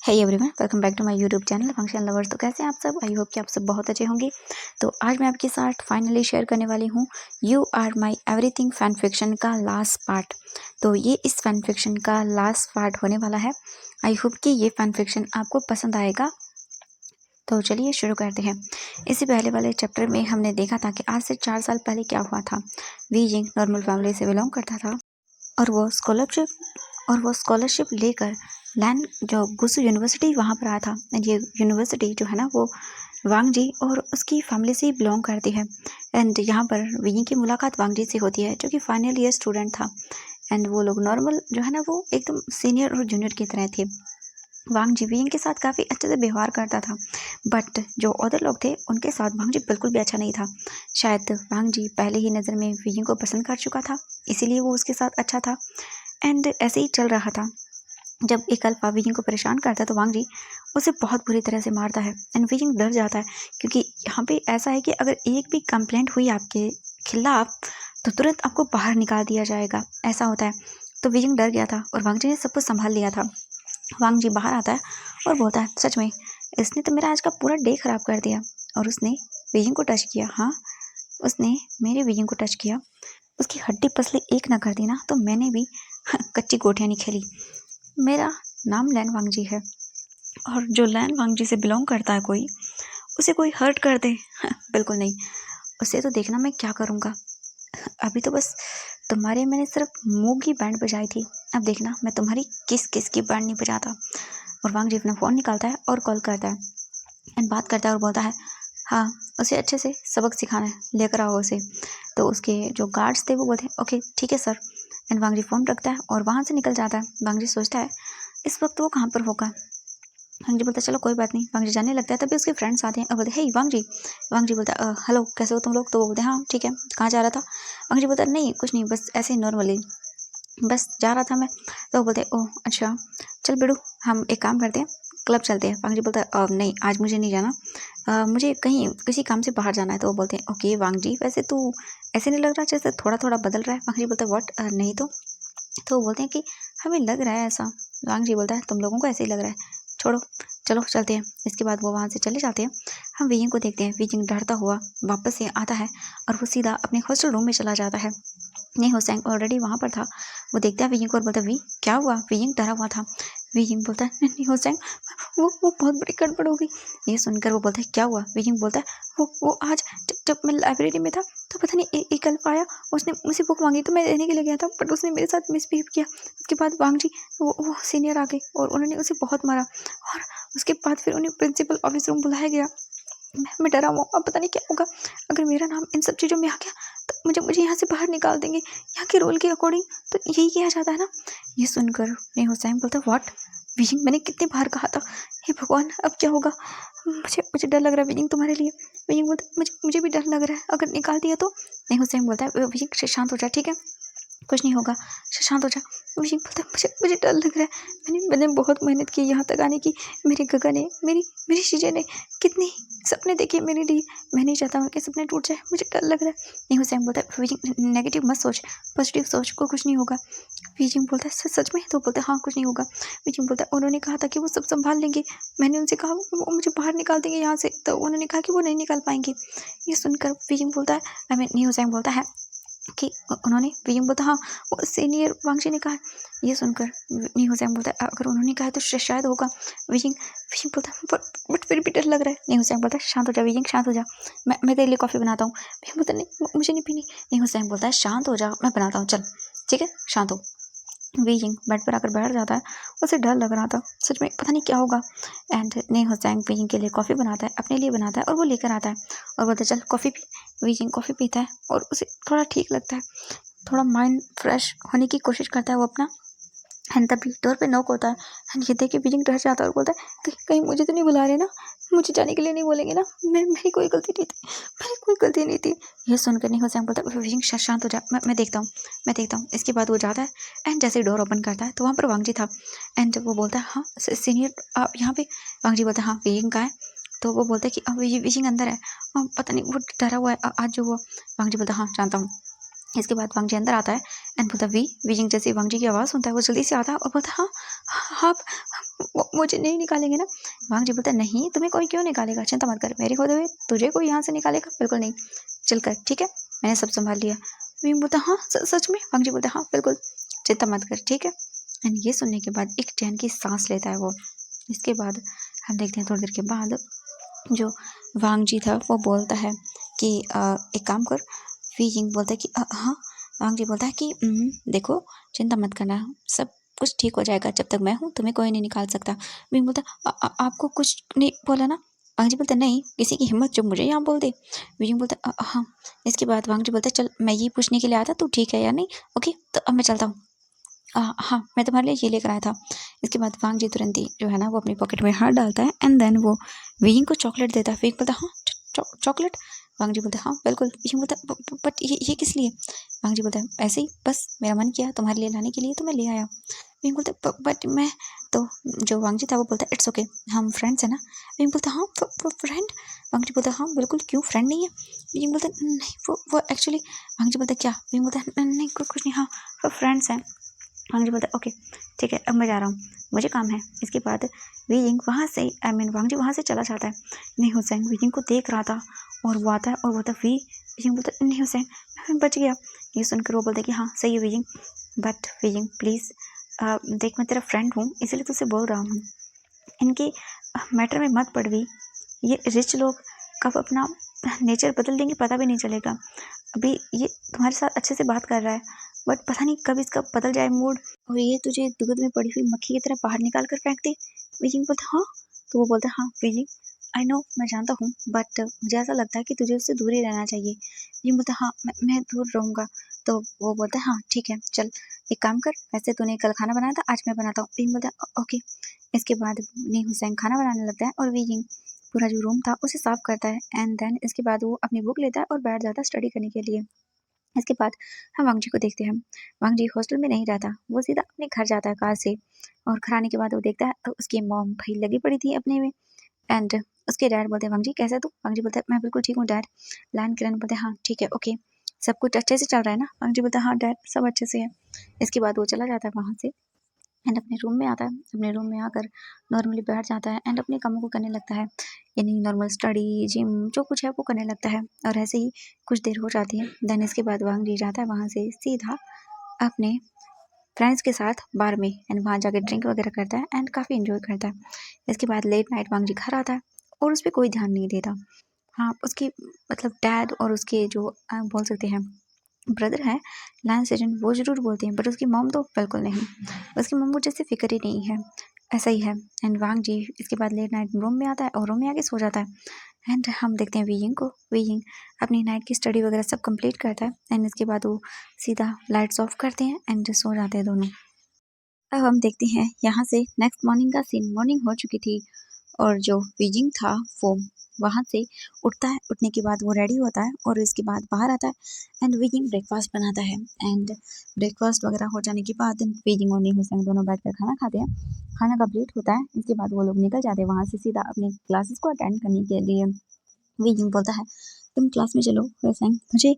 Hey everyone, welcome back to my YouTube channel function lovers. तो कैसे हैं आप सब? आई होप कि आप सब बहुत अच्छे होंगे। तो आज मैं आपके साथ फाइनली शेयर करने वाली हूँ you are my everything fan fiction का लास्ट पार्ट। तो ये इस फैन फिक्शन का लास्ट पार्ट होने वाला है। आई होप कि ये फैन फिक्शन आपको पसंद आएगा। तो चलिए शुरू करते हैं। इससे पहले वाले चैप्टर में हमने देखा था कि आज से 4 साल पहले क्या हुआ था। वी जिंग नॉर्मल फैमिली से बिलोंग करता था और वो स्कॉलरशिप लेकर लैन जो गुसु यूनिवर्सिटी वहाँ पर आया था। एंड ये यूनिवर्सिटी जो है ना वो वांग जी और उसकी फैमिली से बिलोंग करती है। एंड यहाँ पर विंग की मुलाकात वांग जी से होती है जो कि फाइनल ईयर स्टूडेंट था। एंड वो लोग नॉर्मल जो है ना वो एकदम सीनियर और जूनियर की तरह थे। वांग जी विंग के साथ काफ़ी अच्छे से व्यवहार करता था, बट जो अदर लोग थे उनके साथ वांग जी बिल्कुल भी अच्छा नहीं था। शायद वांग जी पहले ही नज़र में विंग को पसंद कर चुका था, इसीलिए वो उसके साथ अच्छा था। एंड ऐसे ही चल रहा था। जब एक अल्फा विजिंग को परेशान करता है तो वांग जी उसे बहुत बुरी तरह से मारता है। एंड विजिंग डर जाता है क्योंकि यहाँ पे ऐसा है कि अगर एक भी कंप्लेंट हुई आपके खिलाफ तो तुरंत आपको बाहर निकाल दिया जाएगा, ऐसा होता है। तो विजिंग डर गया था और वांग जी ने सब कुछ संभाल लिया था। वांग जी बाहर आता है और बोलता है, सच में इसने तो मेरा आज का पूरा डे खराब कर दिया। और उसने विजिंग को टच किया। हाँ, उसने मेरे विजिंग को टच किया। उसकी हड्डी पसली एक ना कर दी ना तो मैंने भी कच्ची गोटियाँ नहीं खेली। मेरा नाम लैन वांग जी है और जो लैन वांग जी से बिलोंग करता है कोई, उसे कोई हर्ट कर दे बिल्कुल नहीं। उसे तो देखना मैं क्या करूँगा। अभी तो बस तुम्हारे मैंने सिर्फ मुंह की बैंड बजाई थी, अब देखना मैं तुम्हारी किस किस की बैंड नहीं बजाता। और वांग जी अपना फ़ोन निकालता है और कॉल करता है एंड बात करता है और बोलता है, हाँ उसे अच्छे से सबक सिखाना है, लेकर आओ उसे। तो उसके जो गार्ड्स थे वो बोलते हैं, ओके ठीक है sir. And Wang ji phone रखता है और वहाँ से निकल जाता है। वांग जी सोचता है इस वक्त वो कहाँ पर होगा। वांग जी बोलता है चलो कोई बात नहीं। वांग जी जाने लगता है, तभी उसके फ्रेंड्स आते हैं और बोलते हैं, हे वांग जी। वांग जी बोलता है, हेलो कैसे हो तुम लोग? तो वो बोलते हैं, हाँ ठीक है, कहाँ जा रहा था? वांग जी बोलता है, नहीं कुछ नहीं, बस ऐसे ही नॉर्मली बस जा रहा था मैं। तो वो बोलते हैं, ओह अच्छा, चल बिड़ू हम एक काम करते हैं, क्लब चलते हैं। वांग जी बोलता है, नहीं आज मुझे नहीं जाना, मुझे कहीं किसी काम से बाहर जाना है। तो वो बोलते हैं, ओके वांग जी वैसे तू ऐसे नहीं लग रहा जैसे थोड़ा थोड़ा बदल रहा है। वांग जी बोलता है, व्हाट? नहीं तो वो बोलते हैं कि हमें लग रहा है ऐसा। वांग जी बोलता है, तुम लोगों को ऐसे ही लग रहा है, छोड़ो चलो चलते हैं। इसके बाद वो वहाँ से चले जाते हैं। हम विजिंग को देखते हैं। विजिंग डरता हुआ वापस से आता है और वो सीधा अपने हॉस्टल रूम में चला जाता है। नहीं, हुसैन ऑलरेडी वहाँ पर था। वो देखता है विजिंग को और बोलता है, वी क्या हुआ? विजिंग डरा हुआ था। विजिंग बोलता है, नहीं हुसैन वो बहुत बड़ी गड़बड़ हो गई। ये सुनकर वो बोलता है, क्या हुआ? विजिंग बोलता है, वो आज जब मैं लाइब्रेरी में था तो पता नहीं एक अल्फा आया, उसने मुझसे बुक मांगी तो मैं देने के लिए गया था, बट उसने मेरे साथ मिसबिहेव किया। उसके बाद वांग जी वो सीनियर आ गए और उन्होंने उसे बहुत मारा और उसके बाद फिर उन्हें प्रिंसिपल ऑफिस रूम बुलाया गया। मैं डरा हुआ, अब पता नहीं क्या होगा। अगर मेरा नाम इन सब चीज़ों में आ गया तो मुझे यहाँ से बाहर निकाल देंगे। यहाँ के रूल के अकॉर्डिंग तो यही किया जाता है ना। ये सुनकर नहीं हुसैन बोलता, व्हाट? विजिंग मैंने कितनी बार कहा था। हे भगवान अब क्या होगा? मुझे डर लग रहा है विजिंग तुम्हारे लिए। विजिंग बोलता, मुझे भी डर लग रहा है, अगर निकाल दिया तो। नहीं हुसैन बोलता है, विजिंग शांत हो जा, ठीक है कुछ नहीं होगा, शांत हो जा। विजिंग बोलता है, मुझे डर लग रहा है। मैंने बहुत मेहनत की यहाँ तक आने की। मेरे गगा ने मेरी शीशे ने कितने सपने देखे मेरे लिए। मैं नहीं चाहता उनके सपने टूट जाए, मुझे डर लग रहा है। नहीं हुसैन बोलता है, विजिंग नेगेटिव मत सोच, पॉजिटिव सोच, को कुछ नहीं होगा। विजिंग बोलता है, सच में? तो बोलता है, हाँ कुछ नहीं होगा। विजिंग बोलता है, उन्होंने कहा था कि वो सब संभाल लेंगे। मैंने उनसे कहा वो मुझे बाहर निकाल देंगे यहाँ से, तो उन्होंने कहा कि वो नहीं निकाल पाएंगे। ये सुनकर विजिंग बोलता है, नहीं हुसैन बोलता है कि उन्होंने, विजिंग बोलता हाँ वो सीनियर वांगशी ने कहा है। ये सुनकर नहीं हुसैन बोलता है, अगर उन्होंने कहा है तो शायद होगा। विजिंग बोलता है, बट फिर भी डर लग रहा है। नहीं हुसैन बोलता है, शांत हो जा विजिंग, शांत हो जा, मैं तेरे लिए कॉफ़ी बनाता हूँ। विजिंग बोलता है, नहीं मुझे नहीं पीनी। नहीं हुसैन बोलता है, शांत हो जा, मैं बनाता हूँ, चल ठीक है शांत हो। विजिंग बेड पर आकर बैठ जाता है। उसे डर लग रहा था, सच में पता नहीं क्या होगा। एंड नहीं हुसैन विजिंग के लिए कॉफ़ी बनाता है, अपने लिए बनाता है और वो लेकर आता है और बोलता है, चल कॉफ़ी पी। विजिंग कॉफ़ी पीता है और उसे थोड़ा ठीक लगता है, थोड़ा माइंड फ्रेश होने की कोशिश करता है वो अपना। एंड तभी डोर पे नॉक होता है। एंड ये देख के विजिंग डर जाता है और बोलता है, कहीं मुझे तो नहीं बुला रहे ना, मुझे जाने के लिए नहीं बोलेंगे ना, मेरी कोई गलती नहीं थी, मेरी कोई गलती नहीं थी। ये सुनकर नहीं हुसैन बोलता है, विजिंग शांत हो जा, मैं देखता हूँ। इसके बाद वो जाता है एंड जैसे डोर ओपन करता है तो वहाँ पर वांग जी था। एंड वो बोलता है, हाँ सीनियर आप यहाँ पे? वांग जी बोलता है, हाँ विजिंग कहाँ है? तो वो बोलता है कि विजिंग अंदर है, पता नहीं वो डरा हुआ है आज जो हुआ। वांग जी बोलता है, हाँ जानता हूँ। इसके बाद वांग जी अंदर आता है एंड बोलता है, विजिंग जैसे वांग जी की आवाज़ सुनता है वो जल्दी से आता है और बोलता है, हाँ आप वो मुझे नहीं निकालेंगे ना। वांग जी बोलता है नहीं, तुम्हें कोई क्यों निकालेगा, चिंता मत कर, मेरे होते हुए तुझे कोई यहाँ से निकालेगा बिल्कुल नहीं, चल कर, ठीक है, मैंने सब संभाल लिया। वीइंग बोलता हाँ सच में। वांग जी बोलता हाँ बिल्कुल, चिंता मत कर, ठीक है। एंड ये सुनने के बाद एक चैन की सांस लेता है वो। इसके बाद हम देखते हैं थोड़ी देर के बाद जो वांग जी था वो बोलता है कि एक काम कर। वीइंग बोलता है कि हाँ। वांग जी बोलता है कि देखो चिंता मत करना, सब कुछ ठीक हो जाएगा, जब तक मैं हूँ तुम्हें कोई नहीं निकाल सकता। वीइंग बोलता है आपको कुछ नहीं बोला ना। वांग जी बोलता है नहीं, किसी की हिम्मत जो मुझे यहाँ बोल दे। वीइंग बोलता है हाँ। इसके बाद वांग जी बोलता है चल मैं ये पूछने के लिए आया था तू ठीक है या नहीं, ओके तो अब मैं चलता हूँ। हाँ मैं तुम्हारे लिए ये लेकर आया था। इसके बाद वांग जी तुरंत ही जो है ना वो अपनी पॉकेट में हाथ डालता है एंड देन वो वीइंग को चॉकलेट देता है। वीइंग बोलता है हाँ चॉकलेट। वांग जी बोलते हैं हाँ बिल्कुल। वीइंग बोलता है बट ये किस लिए। वांग जी बोलता है ऐसे ही, बस मेरा मन किया तुम्हारे लिए लाने के लिए तो मैं ले आया। वीइंग बोलता है बट मैं तो जो वांग जी था वो बोलता है इट्स ओके, हम फ्रेंड्स हैं ना। वीइंग बोलता है हाँ फ्रेंड। वांग जी बोलता है हाँ बिल्कुल, क्यों फ्रेंड नहीं है। वीइंग बोलता है नहीं वो एक्चुअली। वांग जी बोलता है क्या। वीइंग बोलता है नहीं कुछ नहीं, हाँ वो फ्रेंड्स हैं। वांग जी बोलता है ओके ठीक है अब मैं जा रहा हूँ, मुझे काम है। इसके बाद वीइंग वहाँ से वांग जी वहाँ से चला जाता है। नहीं हुसैन वीइंग को देख रहा था और वो आता है और बोलता वीइंग बोलता है नहीं हुसैन मैं बच गया। ये सुनकर वो बोलता है कि हाँ सही है वीइंग, बट वीइंग प्लीज़ देख मैं तेरा फ्रेंड हूँ इसलिए तुझसे बोल रहा हूँ, इनके मैटर में मत पड़ भी। ये रिच लोग कब अपना नेचर बदल देंगे पता भी नहीं चलेगा। अभी ये तुम्हारे साथ अच्छे से बात कर रहा है बट पता नहीं कब इसका बदल जाए मूड और ये तुझे दूध में पड़ी हुई मक्खी की तरह बाहर निकाल कर फेंक दे। वीजिंग बोलता हाँ, तो वो बोलता हाँ वीजिंग आई नो मैं जानता हूँ बट मुझे ऐसा लगता है कि तुझे उससे दूर ही रहना चाहिए। वीजिंग बोलता हाँ मैं दूर रहूँगा। तो वो बोलता है हाँ ठीक है चल एक काम कर, वैसे तूने कल खाना बनाया था आज मैं बनाता हूँ। वीजिंग बोलता है ओके। इसके बाद नी हुसैन खाना बनाने लगता है और वीजिंग पूरा जो रूम था उसे साफ करता है एंड देन इसके बाद वो अपनी बुक लेता है और बैठ जाता है स्टडी करने के लिए। इसके बाद हम वांग जी को देखते हैं। वांग जी हॉस्टल में नहीं रहता, वो सीधा अपने घर जाता है कार से और घर आने के बाद वो देखता है तो उसकी मॉम भाई लगी पड़ी थी अपने में एंड उसके डैड बोलते हैं वांग जी कैसा है तू। वांग जी बोलता है मैं बिल्कुल ठीक हूँ डैड। लाइन किरण बोलते हैं हाँ ठीक है ओके, सब कुछ अच्छे से चल रहा है ना। वांग जी बोलता है हाँ डैड सब अच्छे से है। इसके बाद वो चला जाता है वहाँ से एंड अपने रूम में आता है। अपने रूम में आकर नॉर्मली बैठ जाता है एंड अपने कामों को करने लगता है, यानी नॉर्मल स्टडी जिम जो कुछ है वो करने लगता है और ऐसे ही कुछ देर हो जाती है। देन इसके बाद वांग जी जाता है वहाँ से सीधा अपने फ्रेंड्स के साथ बार में एंड वहाँ जाकर ड्रिंक वगैरह करता है एंड काफ़ी इन्जॉय करता है। इसके बाद लेट नाइट वांग जी घर आता है और उस पर कोई ध्यान नहीं देता। हाँ उसके मतलब डैड और उसके जो बोल सकते हैं ब्रदर है लायंस एजेंट वो ज़रूर बोलते हैं बट उसकी मॉम तो बिल्कुल नहीं, उसकी मॉम को जैसे फ़िक्र ही नहीं है, ऐसा ही है। एंड वांग जी इसके बाद लेट नाइट रूम में आता है और रूम में आके सो जाता है एंड हम देखते हैं वीइंग को। वीइंग अपनी नाइट की स्टडी वगैरह सब कंप्लीट करता है एंड इसके बाद वो सीधा लाइट्स ऑफ करते हैं एंड सो जाते हैं दोनों। अब हम देखते हैं यहाँ से नेक्स्ट मॉर्निंग का सीन। मॉर्निंग हो चुकी थी और जो वीजिंग था वो वहाँ से उठता है। उठने के बाद वो रेडी होता है और इसके बाद बाहर आता है एंड वीजिंग ब्रेकफास्ट बनाता है एंड ब्रेकफास्ट वगैरह हो जाने के बाद वीजिंग और नी हुसैन दोनों बैठकर खाना खाते हैं। खाना कंप्लीट होता है, इसके बाद वो लोग निकल जाते हैं वहाँ से सीधा अपनी क्लासेस को अटेंड करने के लिए। वीजिंग बोलता है तुम क्लास में चलो हुसैन, मुझे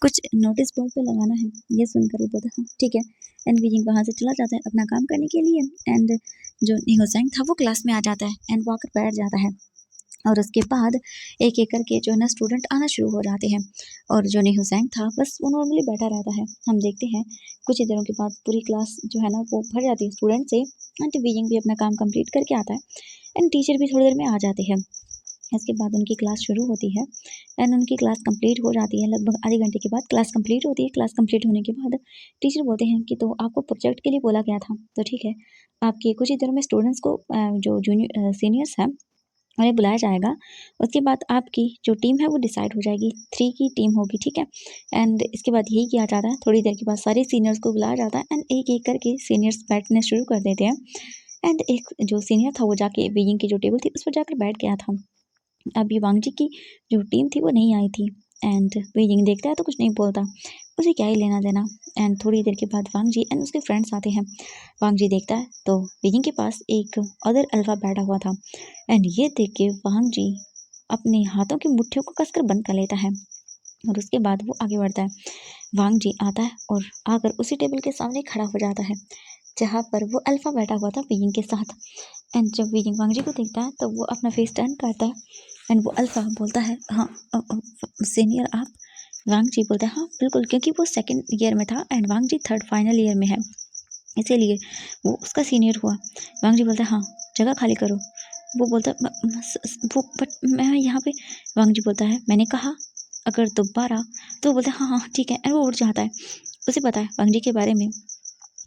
कुछ नोटिस बोर्ड पे लगाना है। ये सुनकर वो बोलता है हाँ ठीक है एंड वीजिंग वहाँ से चला जाता है अपना काम करने के लिए एंड जो नी हुसैन था वो क्लास में आ जाता है एंड वो आकर बैठ जाता है और उसके बाद एक एक करके जो है ना स्टूडेंट आना शुरू हो जाते हैं और जो नी हुसैन था बस वो नॉर्मली बैठा रहता है। हम देखते हैं कुछ ही दिनों के बाद पूरी क्लास जो है ना वो भर जाती है स्टूडेंट से एंड वीजिंग भी अपना काम कंप्लीट करके आता है एंड टीचर भी थोड़ी देर में आ जाते हैं। इसके बाद उनकी क्लास शुरू होती है एंड उनकी क्लास कंप्लीट हो जाती है। लगभग आधे घंटे के बाद क्लास कंप्लीट होती है। क्लास कंप्लीट होने के बाद टीचर बोलते हैं कि तो आपको प्रोजेक्ट के लिए बोला गया था तो ठीक है, आपके कुछ ही दिनों में स्टूडेंट्स को जो जूनियर सीनियर्स हैं उन्हें बुलाया जाएगा। उसके बाद आपकी जो टीम है वो डिसाइड हो जाएगी, 3 की टीम होगी ठीक है। एंड इसके बाद यही किया जाता है, थोड़ी देर के बाद सारे सीनियर्स को बुलाया जाता है एंड एक एक करके सीनियर्स बैठने शुरू कर देते हैं एंड एक जो सीनियर था वो जाके वीजिंग की जो टेबल थी उस पर जाकर बैठ गया था। अभी वांग जी की जो टीम थी वो नहीं आई थी एंड वीजिंग देखता है तो कुछ नहीं बोलता, उसे क्या ही लेना देना। एंड थोड़ी देर के बाद वांग जी एंड उसके फ्रेंड्स आते हैं। वांग जी देखता है तो वीजिंग के पास एक अदर अल्फा बैठा हुआ था एंड ये देख के वांग जी अपने हाथों की मुट्ठियों को कसकर बंद कर लेता है और उसके बाद वो आगे बढ़ता है। वांग जी आता है और आकर उसी टेबल के सामने खड़ा हो जाता है जहाँ पर वो अल्फा बैठा हुआ था वीजिंग के साथ। एंड जब वीजिंग वांगजी को देखता है तो वो अपना फेस टर्न करता है एंड वो अल्फा बोलता है हाँ सीनियर आप। वांगजी बोलता है हाँ बिल्कुल, क्योंकि वो सेकंड ईयर में था एंड वांगजी थर्ड फाइनल ईयर में है, इसीलिए वो उसका सीनियर हुआ। वांगजी बोलता है हाँ जगह खाली करो। वो बोलता है वो बट मैं यहाँ पे। वांगजी बोलता है मैंने कहा अगर दोबारा। तो वो बोलता है हाँ हाँ ठीक है, एंड वो उठ जाता है। उसे पता है वांगजी के बारे में,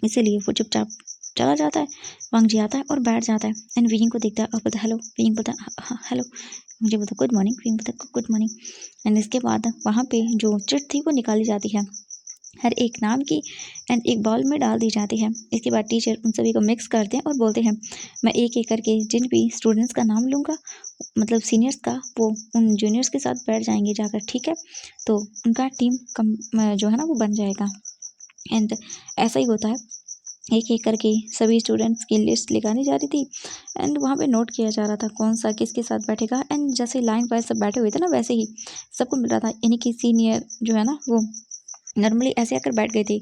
इसीलिए वो चुपचाप चला जाता है। वांगजी आता है और बैठ जाता है एंड वीजिंग को देखता है और बोलता है हेलो। वीजिंग बोलता है हाँ हेलो। मुझे बोलता है गुड मॉर्निंग। वीजिंग बोलता है गुड मॉर्निंग। एंड इसके बाद वहाँ पे जो चिट थी वो निकाली जाती है हर एक नाम की एंड एक बाउल में डाल दी जाती है। इसके बाद टीचर उन सभी को मिक्स करते हैं और बोलते हैं मैं एक एक करके जिन भी स्टूडेंट्स का नाम लूँगा, मतलब सीनियर्स का, वो उन जूनियर्स के साथ बैठ जाएंगे जाकर, ठीक है। तो उनका टीम जो है ना वो बन जाएगा। एंड ऐसा ही होता है, एक एक करके सभी स्टूडेंट्स की लिस्ट निकाली जा रही थी एंड वहाँ पे नोट किया जा रहा था कौन सा किसके साथ बैठेगा। एंड जैसे लाइन वाइज सब बैठे हुए थे ना, वैसे ही सबको मिल रहा था, यानी कि सीनियर जो है ना वो नॉर्मली ऐसे आकर बैठ गए थे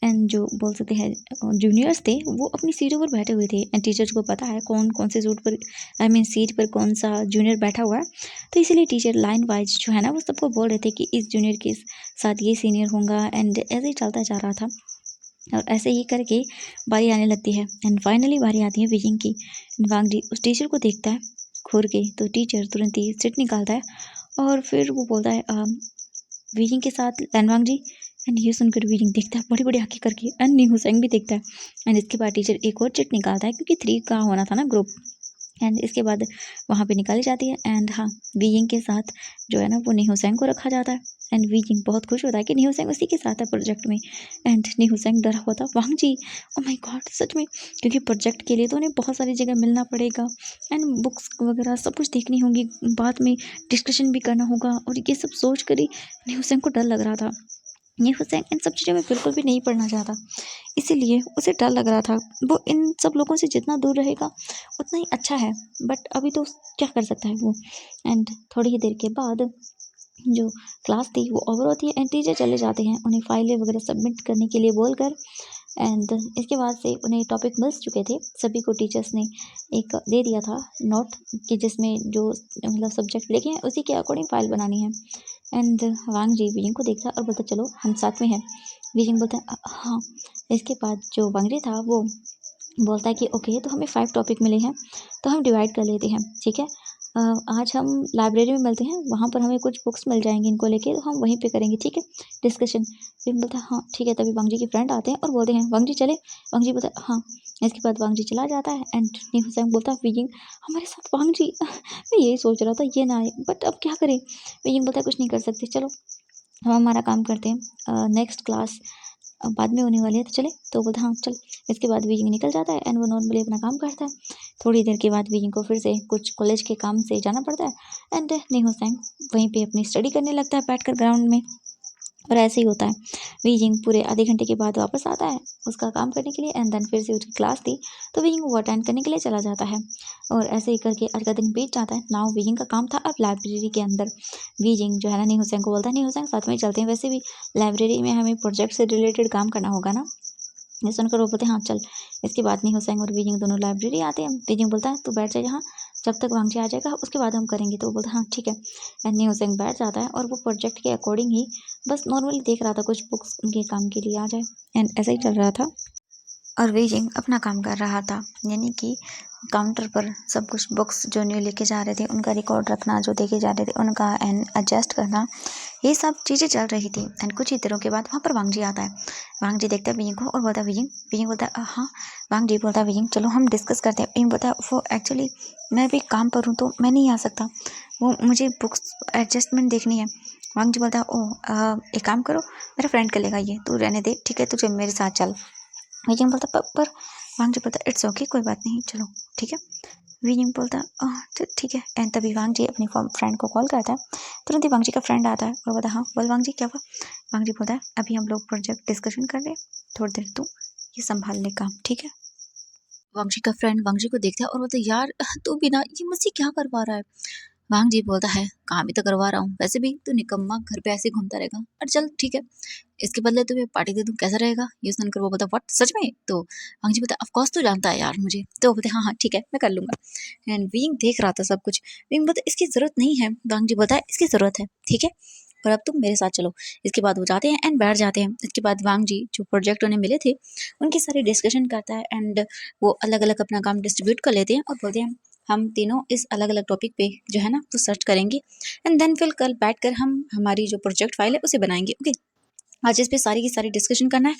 एंड जो बोल सकते हैं जूनियर्स थे वो अपनी सीटों पर बैठे हुए थे एंड टीचर्स को पता है कौन कौन से सूट पर, आई मीन सीट पर कौन सा जूनियर बैठा हुआ है। तो इसीलिए टीचर लाइन वाइज जो है ना वो सबको बोल रहे थे कि इस जूनियर के साथ ये सीनियर होगा एंड ऐसे ही चलता जा रहा था। और ऐसे ही करके बारी आने लगती है एंड फाइनली बारी आती है विजिंग की। वांगजी उस टीचर को देखता है घूर के, तो टीचर तुरंत ही सिट निकालता है और फिर वो बोलता है विजिंग के साथ लैनवांग जी। एंड ये सुनकर विजिंग देखता है बड़ी बड़ी आंखें करके एंड नीहुसेंग भी देखता है। एंड इसके बाद टीचर एक और चिट निकालता है क्योंकि 3 का होना था ना ग्रुप। एंड इसके बाद वहाँ पे निकाली जाती है एंड हाँ विजिंग के साथ जो है ना वो नीहुसेंग को रखा जाता है एंड विजिंग बहुत खुश होता है कि नीहुसेंग उसी के साथ है प्रोजेक्ट में। एंड नीहुसेंग डरा हुआ था वांग जी ओ माय गॉड सच में, क्योंकि प्रोजेक्ट के लिए तो उन्हें बहुत सारी जगह मिलना पड़ेगा एंड बुक्स वगैरह सब कुछ देखनी होंगी, बाद में डिस्कशन भी करना होगा, और ये सब सोच कर ही नीहुसेंग को डर लग रहा था। नीहुसेंग इन सब चीज़ों में बिल्कुल भी नहीं पढ़ना चाहता, इसीलिए उसे डर लग रहा था। वो इन सब लोगों से जितना दूर रहेगा उतना ही अच्छा है, बट अभी तो क्या कर सकता है वो। एंड थोड़ी ही देर के बाद जो क्लास थी वो ओवर होती है एंड टीचर चले जाते हैं उन्हें फाइलें वगैरह सबमिट करने के लिए बोलकर। एंड इसके बाद से उन्हें टॉपिक मिल चुके थे, सभी को टीचर्स ने एक दे दिया था नोट कि जिसमें जो मतलब सब्जेक्ट लिखे हैं उसी के अकॉर्डिंग फाइल बनानी है। एंड वांग जी विजिंग को देखता है और बोलता चलो हम साथ में हैं। विजिंग बोलता है हाँ। इसके बाद जो वांग जी था वो बोलता है कि ओके तो हमें 5 टॉपिक मिले हैं तो हम डिवाइड कर लेते हैं, ठीक है। आज हम लाइब्रेरी में मिलते हैं, वहाँ पर हमें कुछ बुक्स मिल जाएंगी इनको लेके, तो हम वहीं पे करेंगे, ठीक है, डिस्कशन। फिर बोलता है हाँ ठीक है। तभी वांग जी के फ्रेंड आते हैं और बोलते हैं वांग जी चले। वांग जी बोलता है हाँ। इसके बाद वांग जी चला जाता है एंड नीहुसेंग बोलता है विजिंग हमारे साथ वांग जी मैं यही सोच रहा था ये ना आए, बट अब क्या करें। विजिंग बोलता है कुछ नहीं कर सकते, चलो हम हमारा काम करते हैं, नेक्स्ट क्लास बाद में होने वाली है तो चले। तो बोलता हाँ चल। इसके बाद विजिंग निकल जाता है एंड वो नॉर्मली अपना काम करता है। थोड़ी देर के बाद विजिंग को फिर से कुछ कॉलेज के काम से जाना पड़ता है एंड नीहुसेंग वहीं पे अपनी स्टडी करने लगता है बैठकर ग्राउंड में। और ऐसे ही होता है, वीजिंग पूरे आधे घंटे के बाद वापस आता है उसका काम करने के लिए एंड देन फिर से उसकी क्लास थी तो वीजिंग वो अटेंड करने के लिए चला जाता है। और ऐसे ही करके आज का दिन बीत जाता है। नाउ वीजिंग का काम था अब लाइब्रेरी के अंदर। वीजिंग जो है ना नी हुसैन को बोलता है नी हुसैन साथ में ही चलते हैं, वैसे भी लाइब्रेरी में हमें प्रोजेक्ट से रिलेटेड काम करना होगा ना। ये सुनकर वो बोलते हैं हाँ चल। इसके बाद नी हुसैन और वीजिंग दोनों लाइब्रेरी आते हैं। वीजिंग बोलता है तू बैठ जा यहाँ, जब तक वांगजी आ जाएगा उसके बाद हम करेंगे। तो वो बोलता है हाँ ठीक है। एंड नी हुसैन बैठ जाता है और वो प्रोजेक्ट के अकॉर्डिंग ही बस नॉर्मली देख रहा था कुछ बुक्स उनके काम के लिए आ जाए एंड ऐसा ही चल रहा था। और वीजिंग अपना काम कर रहा था, यानी कि काउंटर पर सब कुछ बुक्स जो न्यू लेके जा रहे थे उनका रिकॉर्ड रखना, जो देखे जा रहे थे उनका एंड एडजस्ट करना, ये सब चीज़ें चल रही थी। एंड कुछ ही देरों के बाद वहाँ पर वांगजी आता है। वांगजी देखता है विजिंग को और बोलता है विजिंग। विजिंग बोलता है हाँ। वांगजी बोलता है विजिंग चलो हम डिस्कस करते हैं। विजिंग बोलता है वो एक्चुअली मैं भी काम पर हूँ तो मैं नहीं आ सकता, वो मुझे बुक्स एडजस्टमेंट देखनी है। वांगजी बोलता है ओह एक काम करो मेरा फ्रेंड कर लेगा ये, तू रहने दे, ठीक है तुझे मेरे साथ चल। विजिंग बोलता पर वांगजी बोलता इट्स ओके कोई बात नहीं चलो ठीक है। विजिंग बोलता ठीक है। एंड तभी वांगजी अपनी फ्रेंड को कॉल करता है। तुरंत ही वांगजी का फ्रेंड आता है और बोलता है हाँ बोल वांगजी क्या हुआ। वांगजी बोलता है अभी हम लोग प्रोजेक्ट डिस्कशन कर रहे हैं, थोड़ी देर तू ये संभाल ले काम, ठीक है। वांगजी का फ्रेंड वांगजी को देखता है और बोलता है यार तू भी ना ये मुझसे क्या करवा रहा है। वांग जी बोलता है काम भी तो करवा रहा हूँ, वैसे भी तू निकम्मा घर पे ऐसे ही घूमता रहेगा, और चल ठीक है इसके बदले तुम्हें पार्टी दे दूँ, कैसा रहेगा? ये सुनकर वो बोलता व्हाट, सच में? तो वांग जी बोलता ऑफ कोर्स तू जानता है यार मुझे। तो वो बोलते हाँ हाँ ठीक है मैं कर लूंगा। एंड विंग देख रहा था सब कुछ। विंग बोलता इसकी जरूरत नहीं है। वांग जी बोलता है इसकी जरूरत है, ठीक है और अब तुम मेरे साथ चलो। इसके बाद वो जाते हैं एंड बैठ जाते हैं। इसके बाद वांग जी जो प्रोजेक्ट उन्हें मिले थे उनकी सारी डिस्कशन करता है एंड वो अलग अलग अपना काम डिस्ट्रीब्यूट कर लेते हैं और बोलते हैं हम तीनों इस अलग अलग टॉपिक पे जो है ना तो सर्च करेंगे एंड देन फिर कल बैठकर हम हमारी जो प्रोजेक्ट फाइल है उसे बनाएंगे। ओके, आज इस पे सारी की सारी डिस्कशन करना है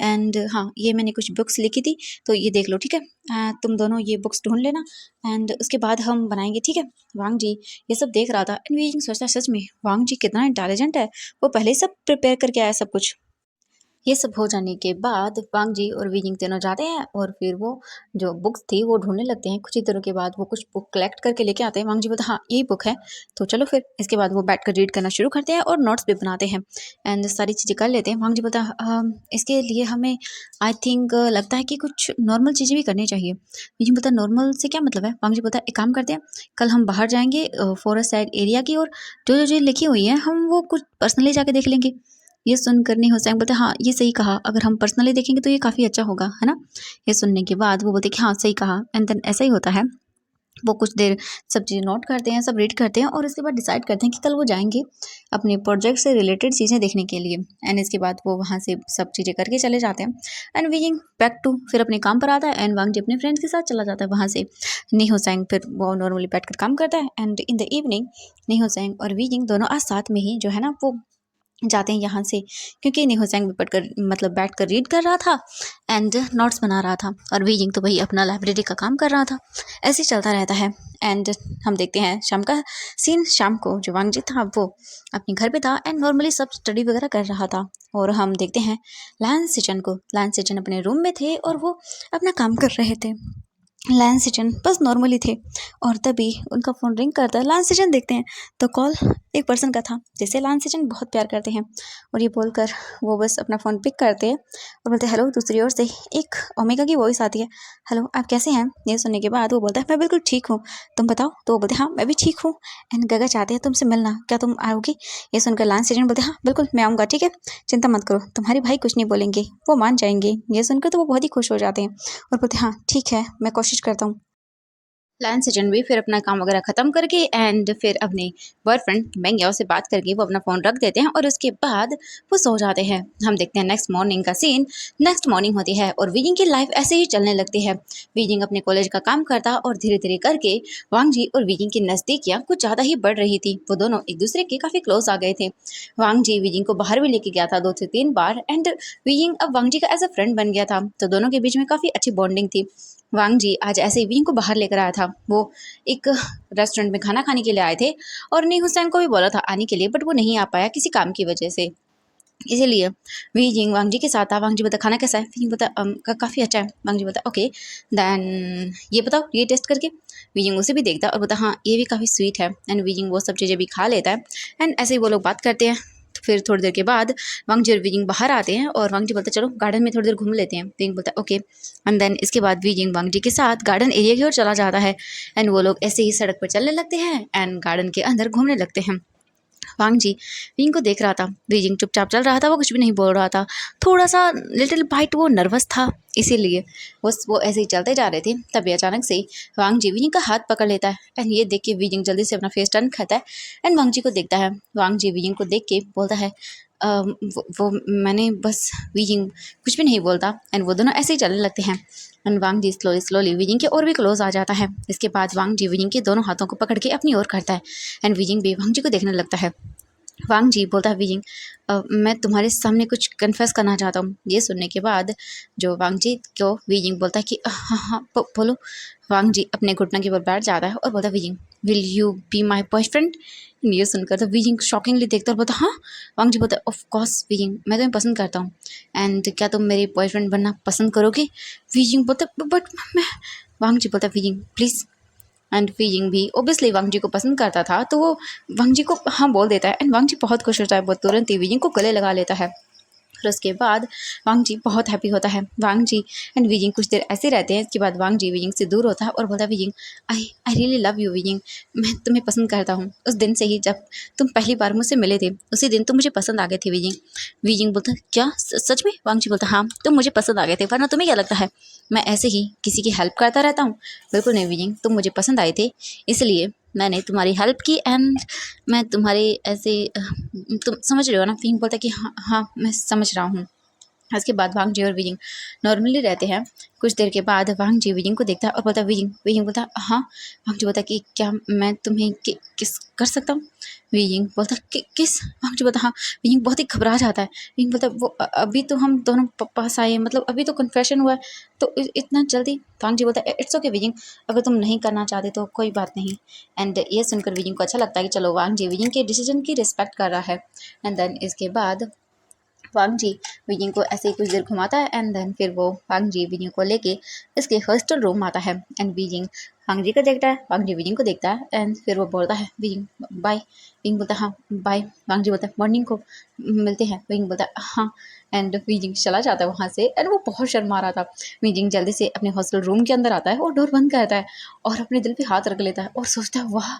एंड हाँ ये मैंने कुछ बुक्स लिखी थी तो ये देख लो, ठीक है। तुम दोनों ये बुक्स ढूंढ लेना एंड उसके बाद हम बनाएंगे, ठीक है। वांग जी ये सब देख रहा था एंड वी सोचता सच में वांग जी कितना इंटेलिजेंट है, वो पहले ही सब प्रिपेयर करके आया सब कुछ। ये सब हो जाने के बाद वांग जी और वीजिंग तीनों जाते हैं और फिर वो जो बुक्स थी वो ढूंढने लगते हैं। कुछ ही दिनों के बाद वो कुछ बुक कलेक्ट करके लेके आते हैं। वांग जी बोलते हाँ यही बुक है, तो चलो फिर। इसके बाद वो बैठ कर रीड करना शुरू करते हैं और नोट्स भी बनाते हैं एंड सारी चीज़ें कर लेते हैं। वांग जी बोलता इसके लिए हमें आई थिंक लगता है कि कुछ नॉर्मल चीज़ें भी करनी चाहिए। वीजिंग बोलता नॉर्मल से क्या मतलब है? वांग जी बोलता एक काम करते हैं, कल हम बाहर जाएंगे फॉरेस्ट साइड एरिया की, और जो जो चीज़ लिखी हुई है हम वो कुछ पर्सनली जाके देख लेंगे। ये सुनकर नहीं हुसैन बोलते हाँ ये सही कहा, अगर हम पर्सनली देखेंगे तो ये काफ़ी अच्छा होगा, है ना। ये सुनने के बाद वो बोलते कि हाँ सही कहा एंड देन ऐसा ही होता है। वो कुछ देर सब चीज़ें नोट करते हैं, सब रीड करते हैं और इसके बाद डिसाइड करते हैं कि कल वो जाएंगे अपने प्रोजेक्ट से रिलेटेड चीज़ें देखने के लिए। एंड इसके बाद वो वहाँ से सब चीज़ें करके चले जाते हैं एंड वीइंग बैक टू फिर अपने काम पर आता है एंड वांग जी अपने फ्रेंड्स के साथ चला जाता है वहाँ से। नी हुसैन फिर वो नॉर्मली बैठ कर काम करता है एंड इन द इवनिंग नी हुसैन और वीइंग दोनों आज साथ में ही जो है ना वो जाते हैं यहाँ से, क्योंकि निहोसैंग भी पढ़कर मतलब बैठ कर रीड कर रहा था एंड नोट्स बना रहा था और वीजिंग तो भाई अपना लाइब्रेरी का काम कर रहा था। ऐसे ही चलता रहता है एंड हम देखते हैं शाम का सीन। शाम को जो वांग जी था वो अपने घर पे था एंड नॉर्मली सब स्टडी वगैरह कर रहा था और हम देखते हैं लैन सिचन को। लैन सिचन अपने रूम में थे और वो अपना काम कर रहे थे। लैन सिचन बस नॉर्मली थे और तभी उनका फ़ोन रिंग करता है। लैन सिचन देखते हैं तो कॉल एक पर्सन का था जिसे लैन सिचन बहुत प्यार करते हैं और ये बोलकर वो बस अपना फ़ोन पिक करते हैं और बोलते हैं हेलो। दूसरी ओर से एक ओमेगा की वॉइस आती है, हेलो आप कैसे हैं? ये सुनने के बाद वो बोलता है मैं बिल्कुल ठीक हूँ, तुम बताओ? तो वो बोलते हैं हाँ मैं भी ठीक हूँ एंड गगा चाहते हैं तुमसे मिलना, क्या तुम आओगी? ये सुनकर लैन सिचन बोलते हैं हाँ बिल्कुल मैं आऊँगा, ठीक है चिंता मत करो, तुम्हारे भाई कुछ नहीं बोलेंगे, वो मान जाएंगे। ये सुनकर तो वो बहुत ही खुश हो जाते हैं और बोलते हाँ ठीक है मैं कोशिश करता हूँ। लैन सिजन भी फिर अपना काम वगैरह खत्म करके एंड फिर अपने बॉयफ्रेंड मेंग्याओ से बात करके वो अपना फ़ोन रख देते हैं और उसके बाद वो सो जाते हैं। हम देखते हैं नेक्स्ट मॉर्निंग का सीन। नेक्स्ट मॉर्निंग होती है और वीजिंग की लाइफ ऐसे ही चलने लगती है। वीजिंग अपने कॉलेज का काम करता और धीरे धीरे करके वांग जी और वीजिंग की नज़दीकियाँ कुछ ज़्यादा ही बढ़ रही थी। वो दोनों एक दूसरे के काफ़ी क्लोज आ गए थे। वांग जी वीजिंग को बाहर भी लेके गया था 2 से 3 बार एंड वीजिंग अब वांग जी का एज अ फ्रेंड बन गया था, तो दोनों के बीच में काफ़ी अच्छी बॉन्डिंग थी। वांग जी आज ऐसे ही विंग को बाहर लेकर आया था। वो एक रेस्टोरेंट में खाना खाने के लिए आए थे और नी हुसैन को भी बोला था आने के लिए, बट वो नहीं आ पाया किसी काम की वजह से। इसीलिए वी जिंग वांग जी के साथ था। वांग जी बता खाना कैसा है? वी जिंग बता काफ़ी अच्छा है। वांग जी बता ओके देन ये बताओ ये टेस्ट करके। वी जिंग उसे भी देखता है और बता हाँ ये भी काफ़ी स्वीट है एंड वी जिंग वो सब चीज़ें भी खा लेता है एंड ऐसे ही वो लोग बात करते हैं। फिर थोड़ी देर के बाद वांग जी और वीजिंग बाहर आते हैं और वांग जी बोलता है चलो गार्डन में थोड़ी देर घूम लेते हैं। वीजिंग बोलता है ओके एंड देन इसके बाद वीजिंग वांग जी के साथ गार्डन एरिया की ओर चला जाता है एंड वो लोग ऐसे ही सड़क पर चलने लगते हैं एंड गार्डन के अंदर घूमने लगते हैं। वांग जी विंग को देख रहा था। बीजिंग चुपचाप चल रहा था, वो कुछ भी नहीं बोल रहा था। थोड़ा सा लिटिल बाइट वो नर्वस था, इसीलिए वो ऐसे ही चलते जा रहे थे। तभी अचानक से वांग जी विजिंग का हाथ पकड़ लेता है एंड ये देख के विजिंग जल्दी से अपना फेस टर्न करता है एंड वांग जी को देखता है। वांग जी विजिंग को देख के बोलता है वो मैंने बस। विजिंग कुछ भी नहीं बोलता एंड वो दोनों ऐसे ही चलने लगते हैं and Wangji slowly slowly Wei Ying के और भी क्लोज आ जाता है। इसके बाद वांग जी विजिंग के दोनों हाथों को पकड़ के अपनी ओर करता है एंड विजिंग भी वांग जी को देखने लगता है। वांग जी बोलता है विजिंग मैं तुम्हारे सामने कुछ कन्फेस करना चाहता हूँ। ये सुनने के बाद जो वांग जी को विजिंग बोलता है कि हाँ हाँ बोलो। वांग जी अपने घुटने के ऊपर बैठ जाता है और बोलता है wheezing will you be my boyfriend? ये सुनकर तो विजिंग शॉकिंगली देखता है और बोलता हाँ। वांग जी बोलता है ऑफ कोर्स विजिंग मैं तुम्हें पसंद करता हूँ एंड क्या तुम मेरे बॉयफ्रेंड बनना पसंद करोगे? विजिंग बोलता है बट मैं। वांग जी बोलता है विजिंग प्लीज़। एंड विजिंग भी ओबियसली वांग जी को पसंद करता था, तो वो वांग जी को हाँ बोल देता है एंड वांग जी बहुत खुश होता है। वो तुरंत ही विजिंग को गले लगा लेता है। फिर उसके बाद वांग जी बहुत हैप्पी होता है। वांग जी एंड वीजिंग कुछ देर ऐसे रहते हैं। इसके बाद वांग जी वीजिंग से दूर होता है और बोलता है Wei Ying I I really love you wheezing, मैं तुम्हें पसंद करता हूँ। उस दिन से ही जब तुम पहली बार मुझसे मिले थे उसी दिन तुम मुझे पसंद आ गए थे वीजिंग। वीजिंग बोलता है क्या सच में? वांग जी बोलता हाँ तुम मुझे पसंद आ गए थे, वरना तुम्हें क्या लगता है मैं ऐसे ही किसी की हेल्प करता रहता हूँ? बिल्कुल नहीं वीजिंग, तुम मुझे पसंद आए थे इसलिए मैंने तुम्हारी हेल्प की एंड मैं तुम्हारे ऐसे तुम समझ रहे हो ना? वीजिंग बोलता है कि हाँ हाँ मैं समझ रहा हूँ। इसके बाद वांग जी और वीजिंग नॉर्मली रहते हैं। कुछ देर के बाद वांग जी वीजिंग को देखता है और बोलता है वीजिंग। वीजिंग बोलता है हाँ। वांग जी बोलता है कि क्या मैं तुम्हें किस कर सकता हूँ? वीजिंग बोलता है किस? वांग जी बोलता है हाँ। वीजिंग बहुत ही घबरा जाता है। वीजिंग बोलता है वो अभी तो हम दोनों पास आए हैं, मतलब अभी तो कन्फेशन हुआ है, तो इतना जल्दी? वांग जी बोलता है इट्स ओके वीजिंग, अगर तुम नहीं करना चाहते तो कोई बात नहीं। एंड ये सुनकर वीजिंग को अच्छा लगता है कि चलो वांग जी वीजिंग के डिसीजन की रिस्पेक्ट कर रहा है। एंड देन इसके बाद वांग जी वीजिंग को ऐसे ही कुछ देर घुमाता है एंड देन फिर वो वांग जी वीजिंग को लेके इसके हॉस्टल रूम आता है। एंड वीजिंग वांग जी को देखता है, वांग जी वीजिंग को देखता है एंड फिर वो बोलता है वीजिंग बाय। वीजिंग बोलता है हाँ बाय। वांग जी बोलता है मॉर्निंग को मिलते हैं। वीजिंग बोलता है हाँ। एंड वीजिंग चला जाता है वहाँ से एंड वो बहुत शर्मा रहा था। वीजिंग जल्दी से अपने हॉस्टल रूम के अंदर आता है और डोर बंद करता है और अपने दिल पे हाथ रख लेता है और सोचता है वाह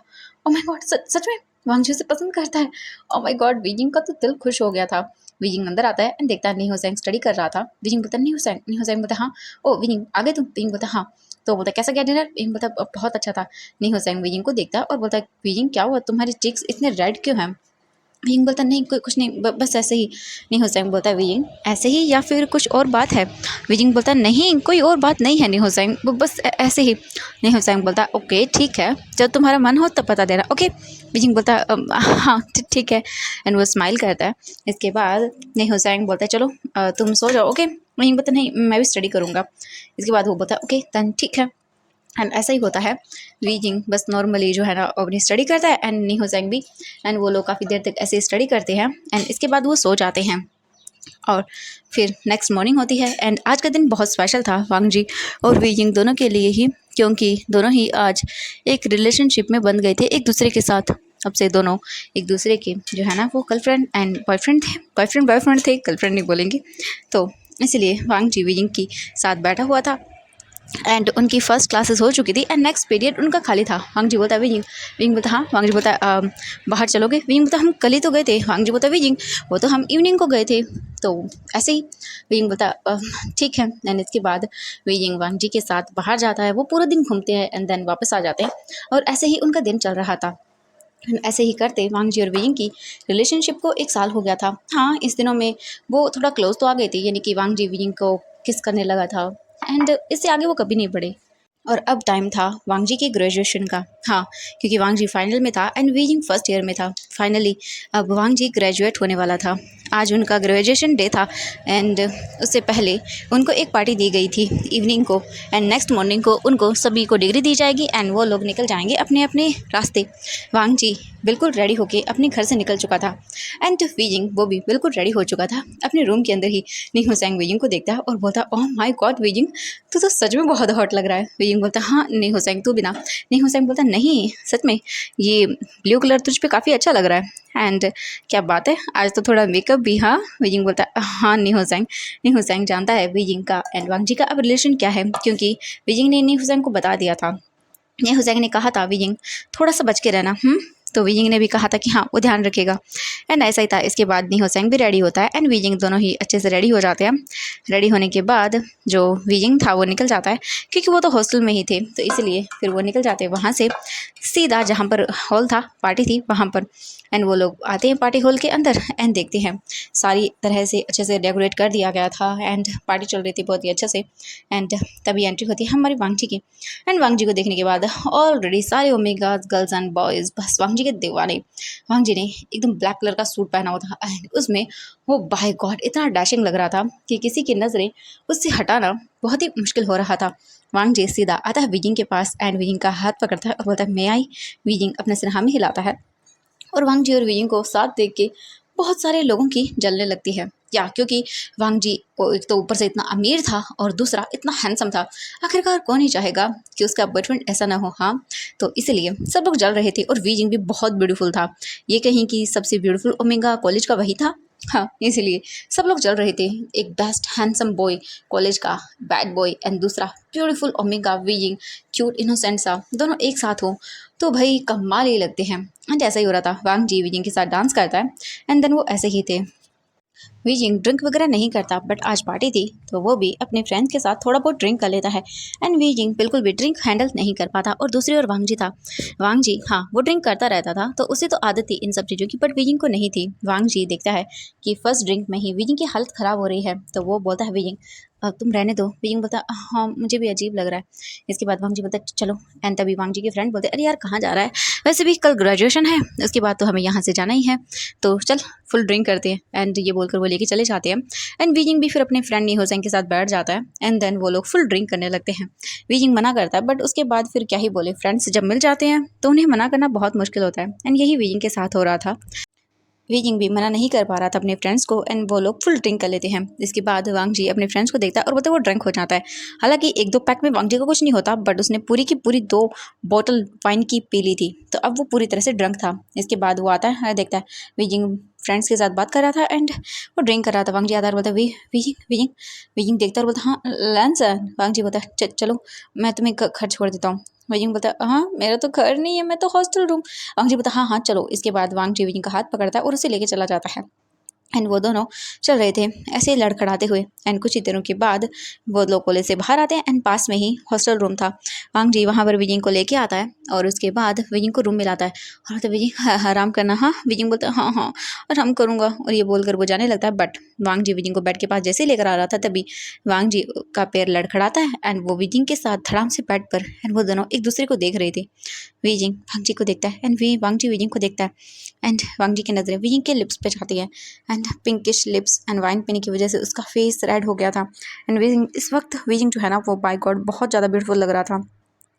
ओ माय गॉड, सच में वांग जी उसे पसंद करता है। ओ माय गॉड, वीजिंग का तो दिल खुश हो गया था। वीजिंग अंदर आता है एंड देखता है नी हुसैन स्टडी कर रहा था। वीजिंग बोलता है नी हुसैन। नी हुसैन बोलता हाँ। ओ वीजिंग आ गए तुम? वीजिंग बोलता हाँ। तो बोलता कैसा गया डिनर? वीजिंग बोलता बहुत अच्छा था। नी हुसैन वीजिंग को देखता है और बोलता है वीजिंग क्या हुआ, तुम्हारी चीक्स इतने रेड क्यों हैं? वीजिंग बोलता नहीं कुछ नहीं, बस ऐसे ही। नहीं हुसैन बोलता है वीजिंग ऐसे ही या फिर कुछ और बात है? वीजिंग बोलता है नहीं कोई और बात नहीं है नहीं हुसैन, बस ऐसे ही। नहीं हुसैन बोलता है ओके ठीक है, जब तुम्हारा मन हो तब बता देना ओके। वीजिंग बोलता है हाँ ठीक है एंड वो स्माइल करता है। इसके बाद नहीं हुसैन बोलता है चलो तुम सो जाओ ओके। वीजिंग बोलता नहीं मैं भी स्टडी करूँगा। इसके बाद वो बोलता है ओके देन ठीक है। एंड ऐसा ही होता है। वीजिंग बस नॉर्मली जो है ना अपनी स्टडी करता है एंड नी हुसैन भी। एंड वो लोग काफ़ी देर तक ऐसे स्टडी करते हैं एंड इसके बाद वो सो जाते हैं। और फिर नेक्स्ट मॉर्निंग होती है एंड आज का दिन बहुत स्पेशल था वांग जी और वीजिंग दोनों के लिए ही, क्योंकि दोनों ही आज एक रिलेशनशिप में बंध गए थे एक दूसरे के साथ। अब से दोनों एक दूसरे के जो है ना वो गर्लफ्रेंड एंड बॉयफ्रेंड थे। बॉयफ्रेंड थे, गर्लफ्रेंड नहीं बोलेंगे। तो इसलिए वांग जी वीजिंग की साथ बैठा हुआ था एंड उनकी फर्स्ट क्लासेस हो चुकी थी एंड नेक्स्ट पीरियड उनका खाली था। वांग जी बोलता है वीजिंग। वीजिंग बोलता हाँ। वांग जी बोलता है बाहर चलोगे? वीजिंग बोलता हम कल ही तो गए थे। वांग जी बोलता वीजिंग वो तो हम इवनिंग को गए थे, तो ऐसे ही। वीजिंग बोलता ठीक है। एंड इसके बाद वीजिंग वांग जी के साथ बाहर जाता है, वो पूरा दिन घूमते हैं एंड देन वापस आ जाते हैं और ऐसे ही उनका दिन चल रहा था। ऐसे ही करते वांग जी और वीजिंग की रिलेशनशिप को 1 साल हो गया था। हाँ इस दिनों में वो थोड़ा क्लोज तो आ गई थी, यानी कि वांग जी वीजिंग को किस करने लगा था एंड इससे आगे वो कभी नहीं बढ़े। और अब टाइम था वांग जी की ग्रेजुएशन का। हाँ क्योंकि वांग जी फाइनल में था एंड वीजिंग फर्स्ट ईयर में था। फाइनली अब वांग जी ग्रेजुएट होने वाला था। आज उनका ग्रेजुएशन डे था एंड उससे पहले उनको एक पार्टी दी गई थी इवनिंग को एंड नेक्स्ट मॉर्निंग को उनको सभी को डिग्री दी जाएगी एंड वो लोग निकल जाएंगे अपने अपने रास्ते। वांग जी बिल्कुल रेडी होके अपने घर से निकल चुका था एंड वीजिंग वो भी बिल्कुल रेडी हो चुका था। अपने रूम के अंदर ही नी हुसैन वीजिंग को देखता है और बोलता ओह माय गॉड वीजिंग तू तो सच में बहुत हॉट लग रहा है। वीजिंग बोलता हाँ नी हुसैन तू भी ना। नी हुसैन बोलता नहीं सच में ये ब्लू कलर तुझ पे काफ़ी अच्छा लग रहा है एंड क्या बात है आज तो थोड़ा मेकअप भी। हाँ वीजिंग बोलता है हाँ नी हुसैन जानता है वीजिंग का एंड वांग जी का अब रिलेशन क्या है, क्योंकि वीजिंग ने नी हुसैन को बता दिया था। नी हुसैन ने कहा था वीजिंग थोड़ा सा बच के रहना। तो वीजिंग ने भी कहा था कि हाँ वो ध्यान रखेगा एंड ऐसा ही था। इसके बाद नी हुसैन भी रेडी होता है एंड वीजिंग दोनों ही अच्छे से रेडी हो जाते हैं। रेडी होने के बाद जो वीजिंग था वो निकल जाता है, क्योंकि वो तो हॉस्टल में ही थे तो इसलिए फिर वो निकल जाते हैं वहाँ से सीधा जहाँ पर हॉल था, पार्टी थी वहाँ पर। एंड वो लोग आते हैं पार्टी हॉल के अंदर एंड देखते हैं सारी तरह से अच्छे से डेकोरेट कर दिया गया था एंड पार्टी चल रही थी बहुत ही अच्छे से। एंड तभी एंट्री होती है हमारी वांग जी की एंड वांग जी को देखने के बाद ऑलरेडी सारे ओमेगास गर्ल्स एंड बॉयज़ बस वांग जी के दीवाने। वांग जी ने एकदम ब्लैक कलर का सूट पहना हुआ था एंड उसमें वो बाय गॉड इतना डैशिंग लग रहा था कि किसी की नज़रें उससे हटाना बहुत ही मुश्किल हो रहा था। वांग जी सीधा आता है वीजिंग के पास एंड वीजिंग का हाथ पकड़ता है और बोलता है मैं आई। वीजिंग अपने सिर हाँ में हिलाता है और वांग जी और वीजिंग को साथ देख के बहुत सारे लोगों की जलने लगती है। या क्योंकि वांग जी को एक तो ऊपर से इतना अमीर था और दूसरा इतना हैंडसम था। आखिरकार कौन ही चाहेगा कि उसका बॉयफ्रेंड ऐसा ना हो। हाँ तो इसलिए सब लोग जल रहे थे और वीजिंग भी बहुत ब्यूटीफुल था। ये कहीं कि सबसे ब्यूटीफुल ओमेगा कॉलेज का वही था हाँ, इसीलिए सब लोग जल रहे थे। एक बेस्ट हैंडसम बॉय कॉलेज का बैड बॉय एंड दूसरा beautiful omega weighing cute innocent सा, दोनों एक साथ हो तो भाई कमाल ही लगते हैं। एंड ऐसा ही हो रहा था, वांग जी वीइंग के साथ डांस करता है एंड देन वो ऐसे ही थे। वीजिंग ड्रिंक वगैरह नहीं करता बट आज पार्टी थी तो वो भी अपने फ्रेंड्स के साथ थोड़ा बहुत ड्रिंक कर लेता है। एंड वीजिंग बिल्कुल भी ड्रिंक हैंडल नहीं कर पाता। और दूसरी ओर वांग जी था। वांग जी हाँ वो ड्रिंक करता रहता था तो उसे तो आदत थी इन सब चीज़ों की, बट वीजिंग को नहीं थी। वांग जी देखता है कि फर्स्ट ड्रिंक में ही वीजिंग की हालत ख़राब हो रही है तो वो बोलता है वीजिंग तुम रहने दो। वीजिंग बोलता है हाँ मुझे भी अजीब लग रहा है। इसके बाद वांग जी बोलता है चलो। एंड तभी वांग जी के फ्रेंड बोलते अरे यार कहाँ जा रहा है, वैसे भी कल ग्रेजुएशन है, उसके बाद तो हमें यहाँ से जाना ही है, तो चल फुल ड्रिंक करते हैं। एंड ये बोलकर वो लेके चले जाते हैं। एंड वीजिंग भी फिर अपने फ्रेंड नीहोसेंग के साथ बैठ जाता है एंड देन वो लोग फुल ड्रिंक करने लगते हैं। वीजिंग मना करता है बट उसके बाद फिर क्या ही बोले, फ्रेंड्स जब मिल जाते हैं तो उन्हें मना करना बहुत मुश्किल होता है। एंड यही वीजिंग के साथ हो रहा था। वीजिंग भी मना नहीं कर पा रहा था अपने फ्रेंड्स को एंड वो लोग फुल ड्रिंक कर लेते हैं। इसके बाद वांग जी अपने फ्रेंड्स को देखता है और बोलते वो ड्रिंक हो जाता है। हालांकि एक दो पैक में वांग जी को कुछ नहीं होता बट उसने पूरी की पूरी 2 बॉटल वाइन की पी ली थी तो अब वो पूरी तरह से ड्रंक था। इसके बाद वो आता है देखता है वीजिंग फ्रेंड्स के साथ बात कर रहा था एंड वो ड्रिंक कर रहा था। वांग जी आता है और बोलता है वीजिंग वीजिंग वीजिंग देखता है और बोलता हाँ लंच है। वांग जी बोलता है चलो मैं तुम्हें घर छोड़ देता हूँ। वीजिंग बोलता है हाँ मेरा तो घर नहीं है, मैं तो हॉस्टल रूम। वांग जी बोलता हाँ हाँ चलो। इसके बाद वांग जी वीजिंग का हाथ पकड़ता है और उसे लेके चला जाता है। एंड वो दोनों चल रहे थे ऐसे ही लड़खड़ाते हुए। एंड कुछ ही दिनों के बाद वो लोग कॉलेज से बाहर आते हैं एंड पास में ही हॉस्टल रूम था। वांग जी वहाँ पर विजिंग को लेके आता है और उसके बाद विजिंग को रूम मिलाता है और बोलता है विजिंग हाँ आराम करना। हाँ विजिंग बोलता है हाँ हाँ आराम करूँगा और ये बोलकर वो जाने लगता है। बट वांग जी विजिंग को बेड के पास जैसे ही लेकर आ रहा था तभी वांग जी का पैर लड़खड़ाता है एंड वो विजिंग के साथ धड़ाम से बेड पर। एंड वो दोनों एक दूसरे को देख रहे थे। वीजिंग वांग जी को देखता है एंड वांग जी वीजिंग को देखता है एंड वांग जी की नज़रें वीजिंग के लिप्स पे जाती है and pinkish lips and wine पीने की वजह से उसका फेस रेड हो गया था। एंड वीजिंग इस वक्त वीजिंग जो है ना वो बाय गॉड बहुत ज़्यादा ब्यूटीफुल लग रहा था।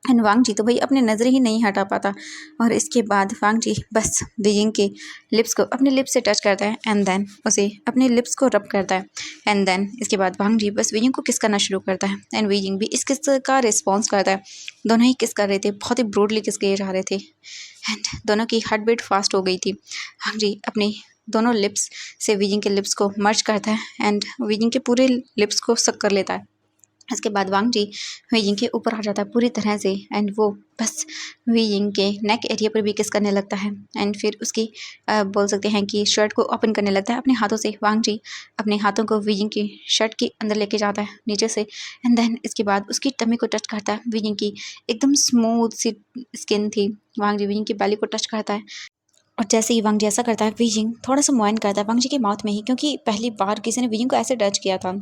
एंड वांग जी तो भाई अपनी नज़रें ही नहीं हटा पाता। और इसके बाद वांग जी बस वीजिंग के लिप्स को अपने लिप्स से टच करता है एंड देन उसे अपने लिप्स को रब करता है। एंड देन इसके बाद वांग जी बस वीजिंग को किस करना शुरू करता है एंड वीजिंग भी इस किस का रिस्पॉन्स करता है। दोनों ही किस कर रहे थे, बहुत ही ब्रूडली किस किए जा रहे थे एंड दोनों की हार्ट बीट फास्ट हो गई थी। वांग जी अपने दोनों लिप्स से वीजिंग के लिप्स को मर्ज करता है एंड वीजिंग के पूरे लिप्स को सक कर लेता है। इसके बाद वांग जी वीजिंग के ऊपर आ जाता है पूरी तरह से एंड वो बस वीजिंग के नेक एरिया पर भी किस करने लगता है। एंड फिर उसकी बोल सकते हैं कि शर्ट को ओपन करने लगता है अपने हाथों से। वांग जी अपने हाथों को वीजिंग की शर्ट के अंदर लेके जाता है नीचे से एंड देन इसके बाद उसकी टमी को टच करता है। वीजिंग की एकदम स्मूथ सी स्किन थी। वांग जी वीजिंग की बैली को टच करता है और जैसे ही वांग जी ऐसा करता है वीजिंग थोड़ा सा मुआयन करता है वांग जी के माउथ में ही, क्योंकि पहली बार किसी ने वीजिंग को ऐसे टच किया था।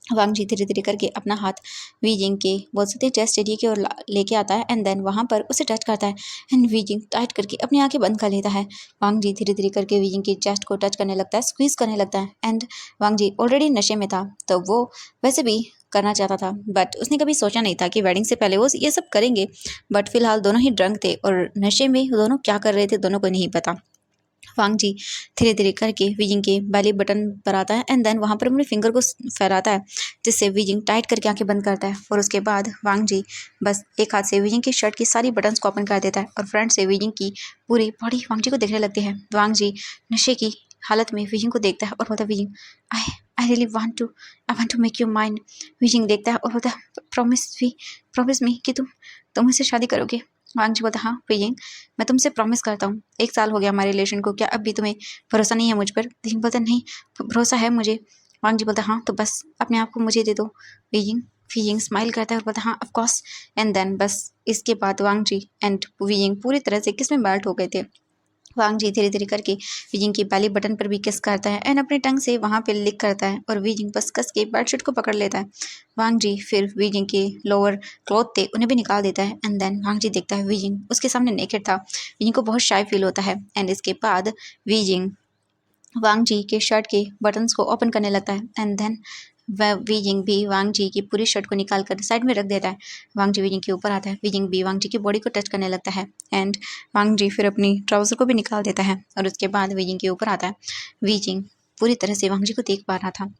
वांग जी धीरे धीरे करके अपना हाथ वीजिंग के बोल सकते हैं चेस्ट एरिया की ओर लेके आता है एंड देन वहाँ पर उसे टच करता है एंड वीजिंग टाइट करके अपनी आंखें बंद कर लेता है। वांग जी धीरे धीरे करके वीजिंग की चेस्ट को टच करने लगता है, स्क्वीज करने लगता है एंड वांग जी ऑलरेडी नशे में था तो वो वैसे भी करना चाहता था बट उसने कभी सोचा नहीं था कि वेडिंग से पहले वो ये सब करेंगे। बट फिलहाल दोनों ही ड्रंक थे और नशे में दोनों क्या कर रहे थे दोनों को नहीं पता। वांग जी धीरे धीरे करके वीजिंग के बेली बटन पर आता है एंड देन वहाँ पर अपने फिंगर को फहराता है जिससे वीजिंग टाइट करके आंखें बंद करता है। और उसके बाद वांग जी बस एक हाथ से वीजिंग की शर्ट की सारी बटन्स को ओपन कर देता है और फ्रंट से वीजिंग की पूरी बॉडी वांग जी को देखने लगती है। वांग जी नशे की हालत में वीजिंग को देखता है और बोलता है Wei Ying I I really I want to make you mine. Wei Ying देखता है और बोलता है प्रॉमिस मी कि तुम मुझसे शादी करोगे। वांग जी बोलता हाँ वीजिंग मैं तुमसे प्रॉमिस करता हूँ, 1 साल हो गया हमारे रिलेशन को, क्या अब भी तुम्हें भरोसा नहीं है मुझ पर। वीजिंग बोलता नहीं भरोसा है मुझे। वांग जी बोलता हाँ तो बस अपने आप को मुझे दे दो। वीजिंग वीजिंग स्माइल करता है और बोलता हाँ ऑफ कोर्स। एंड देन बस इसके बाद वांग जी एंड वीजिंग पूरी तरह से किस में मेल्ट हो गए थे। वांग जी धीरे धीरे करके वीजिंग की बेली बटन पर भी किस करता है एंड अपने टंग से वहाँ पे लिक करता है और वीजिंग बस कस के बेडशीट को पकड़ लेता है। वांग जी फिर वीजिंग के लोअर क्लॉथ थे उन्हें भी निकाल देता है एंड देन वांग जी देखता है वीजिंग उसके सामने नेकेड था। वीजिंग को बहुत शाय फील होता है एंड इसके बाद वीजिंग वांग जी के शर्ट के बटन्स को ओपन करने लगता है एंड देन वीजिंग भी वांग जी की पूरी शर्ट को निकाल कर साइड में रख देता है। वांग जी वीजिंग के ऊपर आता है, वीजिंग भी वांग जी की बॉडी को टच करने लगता है एंड वांग जी फिर अपनी ट्राउज़र को भी निकाल देता है और उसके बाद वीजिंग के ऊपर आता है। वीजिंग पूरी तरह से वांग जी को देख पा रहा था।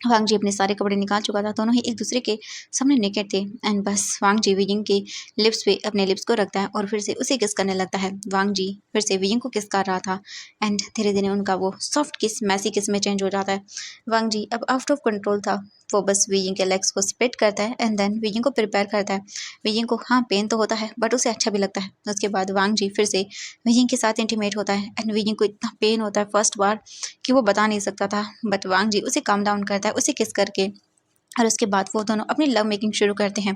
वांग जी अपने सारे कपड़े निकाल चुका था, दोनों ही एक दूसरे के सामने नेकेड थे एंड बस वांग जी विजिंग के लिप्स पे अपने लिप्स को रखता है और फिर से उसे किस करने लगता है। वांग जी फिर से विजिंग को किस कर रहा था एंड धीरे धीरे उनका वो सॉफ्ट किस मैसी किस में चेंज हो जाता है। वांग जी अब आउट ऑफ कंट्रोल था, वो बस विजिंग के लेग्स को स्प्रेड करता है एंड देन विजिंग को प्रिपेयर करता है। विजिंग को हाँ पेन तो होता है बट उसे अच्छा भी लगता है। उसके बाद वांग जी फिर से विजिंग के साथ इंटीमेट होता है एंड विजिंग को इतना पेन होता है फर्स्ट बार कि वो बता नहीं सकता था, बट वांग जी उसे काम डाउन करता है उसे किस करके। और उसके बाद वो दोनों अपनी लव मेकिंग शुरू करते हैं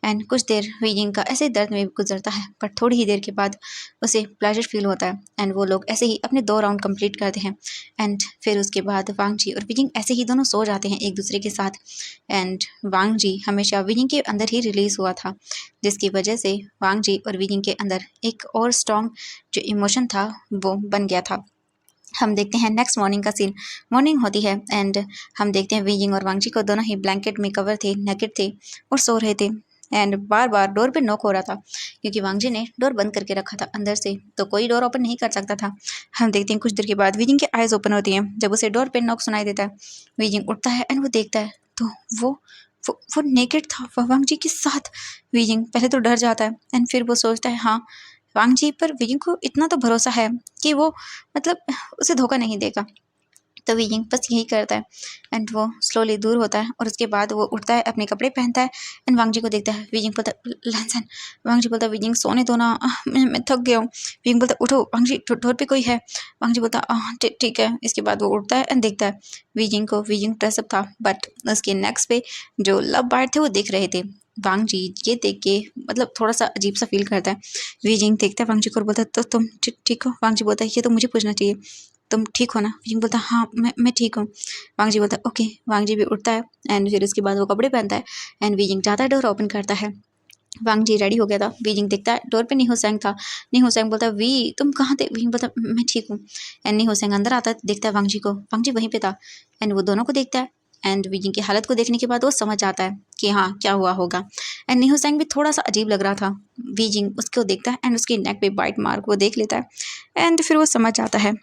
एंड कुछ देर विजिंग का ऐसे दर्द में गुजरता है, पर थोड़ी ही देर के बाद उसे प्लेजर फील होता है एंड वो लोग ऐसे ही अपने 2 राउंड कंप्लीट करते हैं एंड फिर उसके बाद वांग जी और विजिंग ऐसे ही दोनों सो जाते हैं एक दूसरे के साथ। एंड वांग जी हमेशा विजिंग के अंदर ही रिलीज हुआ था, जिसकी वजह से वांग जी और विजिंग के अंदर एक और स्ट्रॉन्ग जो इमोशन था वो बन गया था। हम देखते हैं नेक्स्ट मॉर्निंग का सीन। मॉर्निंग होती है एंड हम देखते हैं विजिंग और वांगजी को दोनों ही ब्लैंकेट में कवर थे, नेकेड थे और सो रहे थे एंड बार बार डोर पे नॉक हो रहा था क्योंकि वांगजी ने डोर बंद करके रखा था अंदर से, तो कोई डोर ओपन नहीं कर सकता था। हम देखते हैं कुछ देर के बाद विजिंग की आइज ओपन होती हैं जब उसे डोर पे नॉक सुनाई देता है। विजिंग उठता है एंड वो देखता है तो वो वो नेकेड था वांगजी के साथ। विजिंग पहले तो डर जाता है एंड फिर वो सोचता है हाँ वांग जी पर विजिंग को इतना तो भरोसा है कि वो मतलब उसे धोखा नहीं देगा, तो विजिंग बस यही करता है एंड वो स्लोली दूर होता है और उसके बाद वो उठता है अपने कपड़े पहनता है एंड वांग जी को देखता है। विजिंग बोलता है लहसन, वांग जी बोलता है विजिंग सोने दो ना, मैं थक गया हूँ। विजिंग बोलता है उठो वांग जी, डोर पे कोई है। वांग जी बोलता है ठीक है। इसके बाद वो उठता है एंड देखता है विजिंग को। विजिंग ड्रेसअप था बट उसके नेक्स्ट पे जो लव बार्ड थे वो दिख रहे थे। वांग जी ये देख के मतलब थोड़ा सा अजीब सा फील करता है। विजिंग देखता है वांग जी को और बोलता है तो तुम ठीक हो। वांग जी बोलता है ये तो मुझे पूछना चाहिए, तुम ठीक हो ना। विजिंग बोलता है हाँ मैं ठीक हूँ। वांग जी बोलता है ओके। वांग जी भी उठता है एंड फिर उसके बाद वो कपड़े पहनता है एंड विजिंग जाता है डोर ओपन करता है। वांग जी रेडी हो गया था। विजिंग देखता है डोर पे निहो सेंग था। निहो सेंग बोलता है वी तुम कहाँ थे। विजिंग बोलता है मैं ठीक हूँ एंड निहो सेंग अंदर आता है, देखता है वांग जी को। वांग जी वहीं पे था एंड वो दोनों को देखता है एंड विजिंग की हालत को देखने के बाद वो समझ आता है कि हाँ क्या हुआ होगा। एंड निहो सेंग भी थोड़ा सा अजीब लग रहा था। विजिंग उसको देखता है एंड उसकी नेक पे बाइट मार्क वो देख लेता है एंड फिर वो समझ आता है।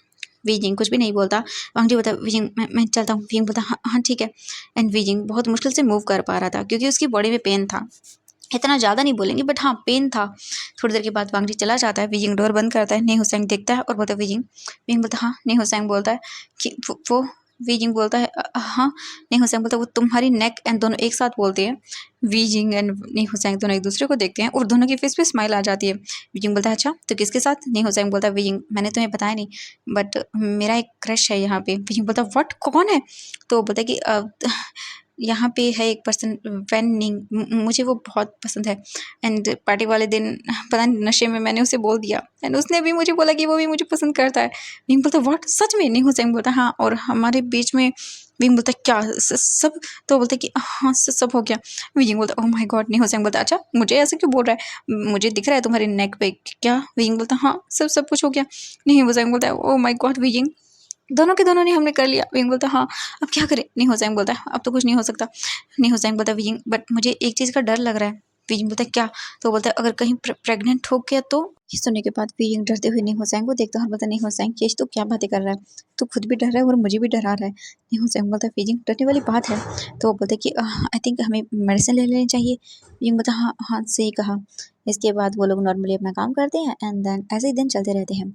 विजिंग कुछ भी नहीं बोलता। वांग जी बोलता है विजिंग मैं चलता हूँ। विजिंग बोलता हाँ हाँ ठीक है एंड विजिंग बहुत मुश्किल से मूव कर पा रहा था क्योंकि उसकी बॉडी में पेन था। इतना ज़्यादा नहीं बोलेंगे बट हाँ पेन था। थोड़ी देर के बाद वांग जी चला जाता है। विजिंग डोर बंद करता है। नेहो सेंग देखता है और बोलता है विजिंग। विजिंग बोलता है हाँ। नेहो सेंग बोलता है कि वो विजिंग बोलता है हाँ। नेहो सेंग बोलता है वो तुम्हारी नेक एंड दोनों एक साथ बोलते हैं। विजिंग एंड नेहो सेंग दोनों एक दूसरे को देखते हैं और दोनों की फेस पे स्माइल आ जाती है। विजिंग बोलता है अच्छा तो किसके साथ। नेहो सेंग बोलता है विजिंग मैंने तुम्हें बताया नहीं बट मेरा एक क्रश है यहाँ पे। विजिंग बोलता है व्हाट कौन है। तो बोलता है कि यहाँ पे है एक पर्सन वैन निंग, मुझे वो बहुत पसंद है एंड पार्टी वाले दिन पता नहीं नशे में मैंने उसे बोल दिया एंड उसने भी मुझे बोला कि वो भी मुझे पसंद करता है। विंग बोलता व्हाट सच में। नहीं हुसैन बोलता हाँ और हमारे बीच में। विंग बोलता क्या सब। तो बोलता कि हाँ सब हो गया। विंग बोलता ओह माय गॉड। नहीं हुसैन बोलता अच्छा मुझे ऐसे क्यों बोल रहा है, मुझे दिख रहा है तुम्हारे नेक पे क्या। विंग बोलता हाँ सब कुछ हो गया। नहीं हुसैन बोलता है ओह माय गॉड विंग दोनों के दोनों ने हमने कर लिया। विंग बोलता हाँ अब क्या करें। नहीं हुसैन बोलता है अब तो कुछ नहीं हो सकता। नहीं हुसैन बोलता विंग बट मुझे एक चीज़ का डर लग रहा है। विंग बोलता है क्या। तो बोलता है अगर कहीं प्रेग्नेंट हो गया तो। ये सुनने के बाद विंग डरते हुए नहीं हुसैन को देखता है और बोलता नहीं हुसैन ये तो क्या बातें कर रहा है, तू खुद भी डर रहा है और मुझे भी डरा रहा है। नहीं हुसैन बोलता विंग डरने वाली बात है। तो वो बोलता कि आई थिंक हमें मेडिसिन ले लेनी चाहिए। विंग बोलता हाँ हाँ सही कहा। इसके बाद वो लोग नॉर्मली अपना काम करते हैं एंड देन ऐसे ही दिन चलते रहते हैं।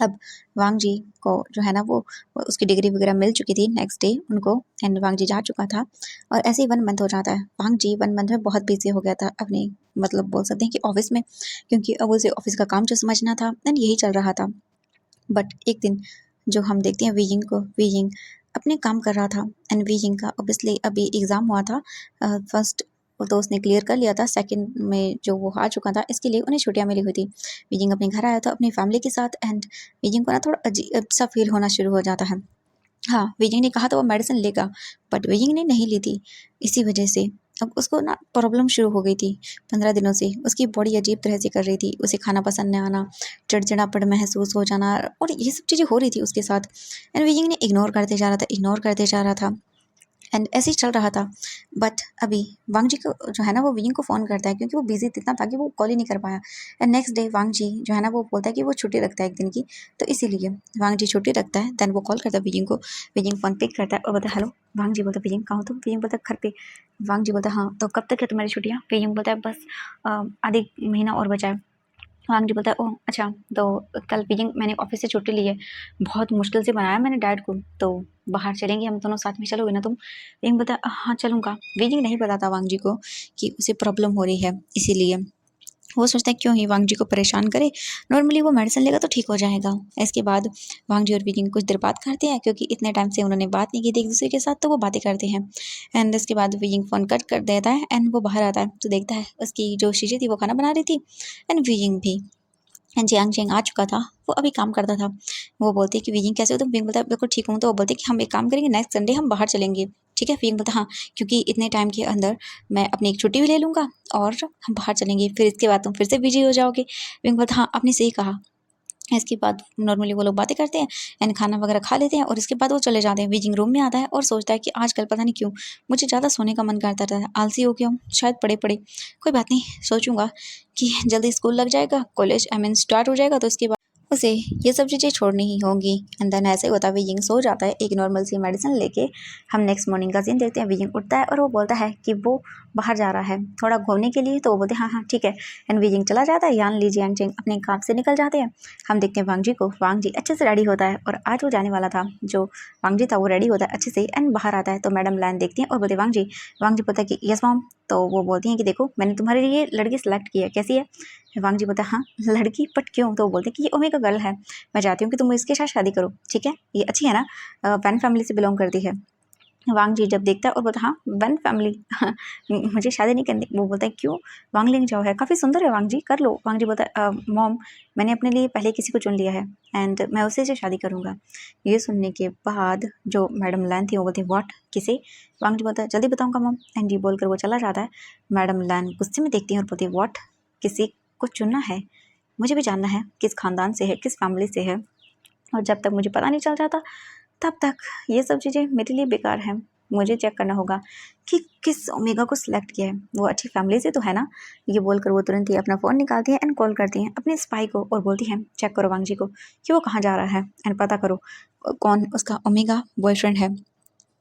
अब वांग जी को जो है ना वो उसकी डिग्री वगैरह मिल चुकी थी नेक्स्ट डे उनको एंड वांग जी जा चुका था और ऐसे ही 1 मंथ हो जाता है। वांग जी 1 मंथ में बहुत बिजी हो गया था अपने मतलब बोल सकते हैं कि ऑफिस में, क्योंकि अब उसे ऑफिस का काम जो समझना था एंड यही चल रहा था। बट एक दिन जो हम देखते हैं विजिंग को, विजिंग अपने काम कर रहा था एंड विजिंग का ऑब्वियसली अभी एग्ज़ाम हुआ था फर्स्ट तो उसने क्लियर कर लिया था, सेकंड में जो वो हार चुका था इसके लिए उन्हें छुट्टियां मिली हुई थी। विजिंग अपने घर आया था अपनी फैमिली के साथ एंड विजिंग को ना थोड़ा अजीब सा फील होना शुरू हो जाता है। हाँ विजिंग ने कहा था वो मेडिसिन लेगा बट विजिंग ने नहीं ली थी। इसी वजह से अब उसको ना प्रॉब्लम शुरू हो गई थी। 15 दिनों से उसकी बॉडी अजीब तरह से कर रही थी, उसे खाना पसंद नहीं आना, चिड़चिड़ापन महसूस हो जाना और ये सब चीज़ें हो रही थी उसके साथ एंड विजिंग ने इग्नोर करते जा रहा था, इग्नोर करते जा रहा था एंड ऐसे ही चल रहा था। बट अभी वांग जी को जो है ना वो वियिंग को फ़ोन करता है क्योंकि वो बिजी इतना था कि वो कॉल ही नहीं कर पाया। एंड नेक्स्ट डे वांग जी जो है ना वो बोलता है कि वो छुट्टी रखता है एक दिन की, तो इसीलिए वांग जी छुट्टी रखता है। देन वो कॉल करता है वियिंग को। वियिंग फ़ोन पिक करता है और बोलता है हेलो। वांग जी बोलता है वियिंग कहाँ हो तुम? वियिंग बोलता है घर पे। वांग जी बोलता है हाँ तो कब तक है तुम्हारी छुट्टियाँ? वियिंग बोलता है बस आधे महीना और बचा है। वांग जी बोलता है ओह अच्छा, तो कल वियिंग मैंने ऑफिस से छुट्टी ली है, बहुत मुश्किल से बनाया मैंने डाइट को, तो बाहर चलेंगे हम दोनों साथ में, चलोगे ना तुम? वियिंग बोलता है हाँ चलूँगा। वियिंग नहीं बताता वांग जी को कि उसे प्रॉब्लम हो रही है, इसीलिए वो सोचता है क्यों ही वांग जी को परेशान करे, नॉर्मली वो मेडिसिन लेगा तो ठीक हो जाएगा। इसके बाद वांग जी और वियिंग कुछ देर बात करते हैं क्योंकि इतने टाइम से उन्होंने बात नहीं की थी एक दूसरे के साथ, तो वो बातें करते हैं। एंड इसके बाद वियिंग फ़ोन कट कर देता है एंड वो बाहर आता है तो देखता है उसकी जो शीशी थी वो खाना बना रही थी एंड वियिंग भी। एंड जियांग जियांग आ चुका था, वो अभी काम करता था। वो बोलती है कि वियिंग कैसे हो तुम? वियिंग बोलता है बिल्कुल ठीक हूँ। तो वो बोलती है कि हम एक काम करेंगे नेक्स्ट संडे हम बाहर चलेंगे, ठीक है? वियिंग बोलता है हाँ, क्योंकि इतने टाइम के अंदर मैं अपनी एक छुट्टी भी ले लूँगा और हम बाहर चलेंगे, फिर इसके बाद तुम फिर से बिजी हो जाओगे। वियिंग बोलता है हाँ, आपने सही कहा। इसके बाद नॉर्मली वो लोग बातें करते हैं एंड खाना वगैरह खा लेते हैं और इसके बाद वो चले जाते हैं। वियिंग रूम में आता है और सोचता है कि आजकल पता नहीं क्यों मुझे ज़्यादा सोने का मन करता रहता है, आलसी हो गया हूँ, शायद पड़े-पड़े कोई बात नहीं, सोचूंगा कि जल्दी स्कूल लग जाएगा, कॉलेज आई मीन स्टार्ट हो जाएगा, तो इसके बाद उसे ये सब चीज़ें छोड़नी ही होंगी। एंड देन ऐसे ही होता है वियिंग सो जाता है एक नॉर्मल सी मेडिसिन लेके। हम नेक्स्ट मॉर्निंग का सीन देखते हैं। वियिंग उठता है और वो बोलता है कि वो बाहर जा रहा है थोड़ा घूमने के लिए, तो वो बोलते हैं हाँ हाँ ठीक है। एंड वियिंग चला जाता है, यान ली जियांग जियांग अपने काम से निकल जाते हैं। हम देखते हैं वांग जी को। वांग जी अच्छे से रेडी होता है और आज वो जाने वाला था, जो वांग जी था वो रेडी होता है अच्छे से एंड बाहर आता है तो मैडम लैन देखती हैं और बोलते वांग जी बोलता है कि यस मॉम। तो वो बोलती हैं कि देखो मैंने तुम्हारे लिए लड़की सेलेक्ट की है, कैसी है? वांग जी बोलता है हाँ लड़की, बट क्यों? तो वो बोलते हैं कि ये ओमेगा गर्ल है, मैं चाहती हूँ कि तुम इसके साथ शादी करो, ठीक है? ये अच्छी है ना, वैन फैमिली से बिलोंग करती है। वांग जी जब देखता है और बोलता है हाँ वैन फैमिली मुझे शादी नहीं करनी। वो बोलता है क्यों? वांग लिंग जाओ है, काफ़ी सुंदर है वांग जी, कर लो। वांग जी बोलता है मॉम मैंने अपने लिए पहले किसी को चुन लिया है एंड मैं उसी से शादी करूँगा। ये सुनने के बाद जो मैडम लैन थी वो बोलती है व्हाट, किसे? वांग जी बोलता है जल्दी बताऊँगा मॉम, एंड ये बोलकर वो चला जाता है। मैडम लैन गुस्से में देखती है और बोलती है व्हाट, किसी को चुनना है? मुझे भी जानना है किस खानदान से है, किस फैमिली से है, और जब तक मुझे पता नहीं चल जाता तब तक ये सब चीज़ें मेरे लिए बेकार हैं। मुझे चेक करना होगा कि किस ओमेगा को सिलेक्ट किया है, वो अच्छी फैमिली से तो है ना। ये बोलकर वो तुरंत ही अपना फ़ोन निकालती है एंड कॉल करती हैं अपने स्पाई को और बोलती हैं चेक करो वांग जी को कि वो कहाँ जा रहा है एंड पता करो कौन उसका ओमेगा बॉयफ्रेंड है।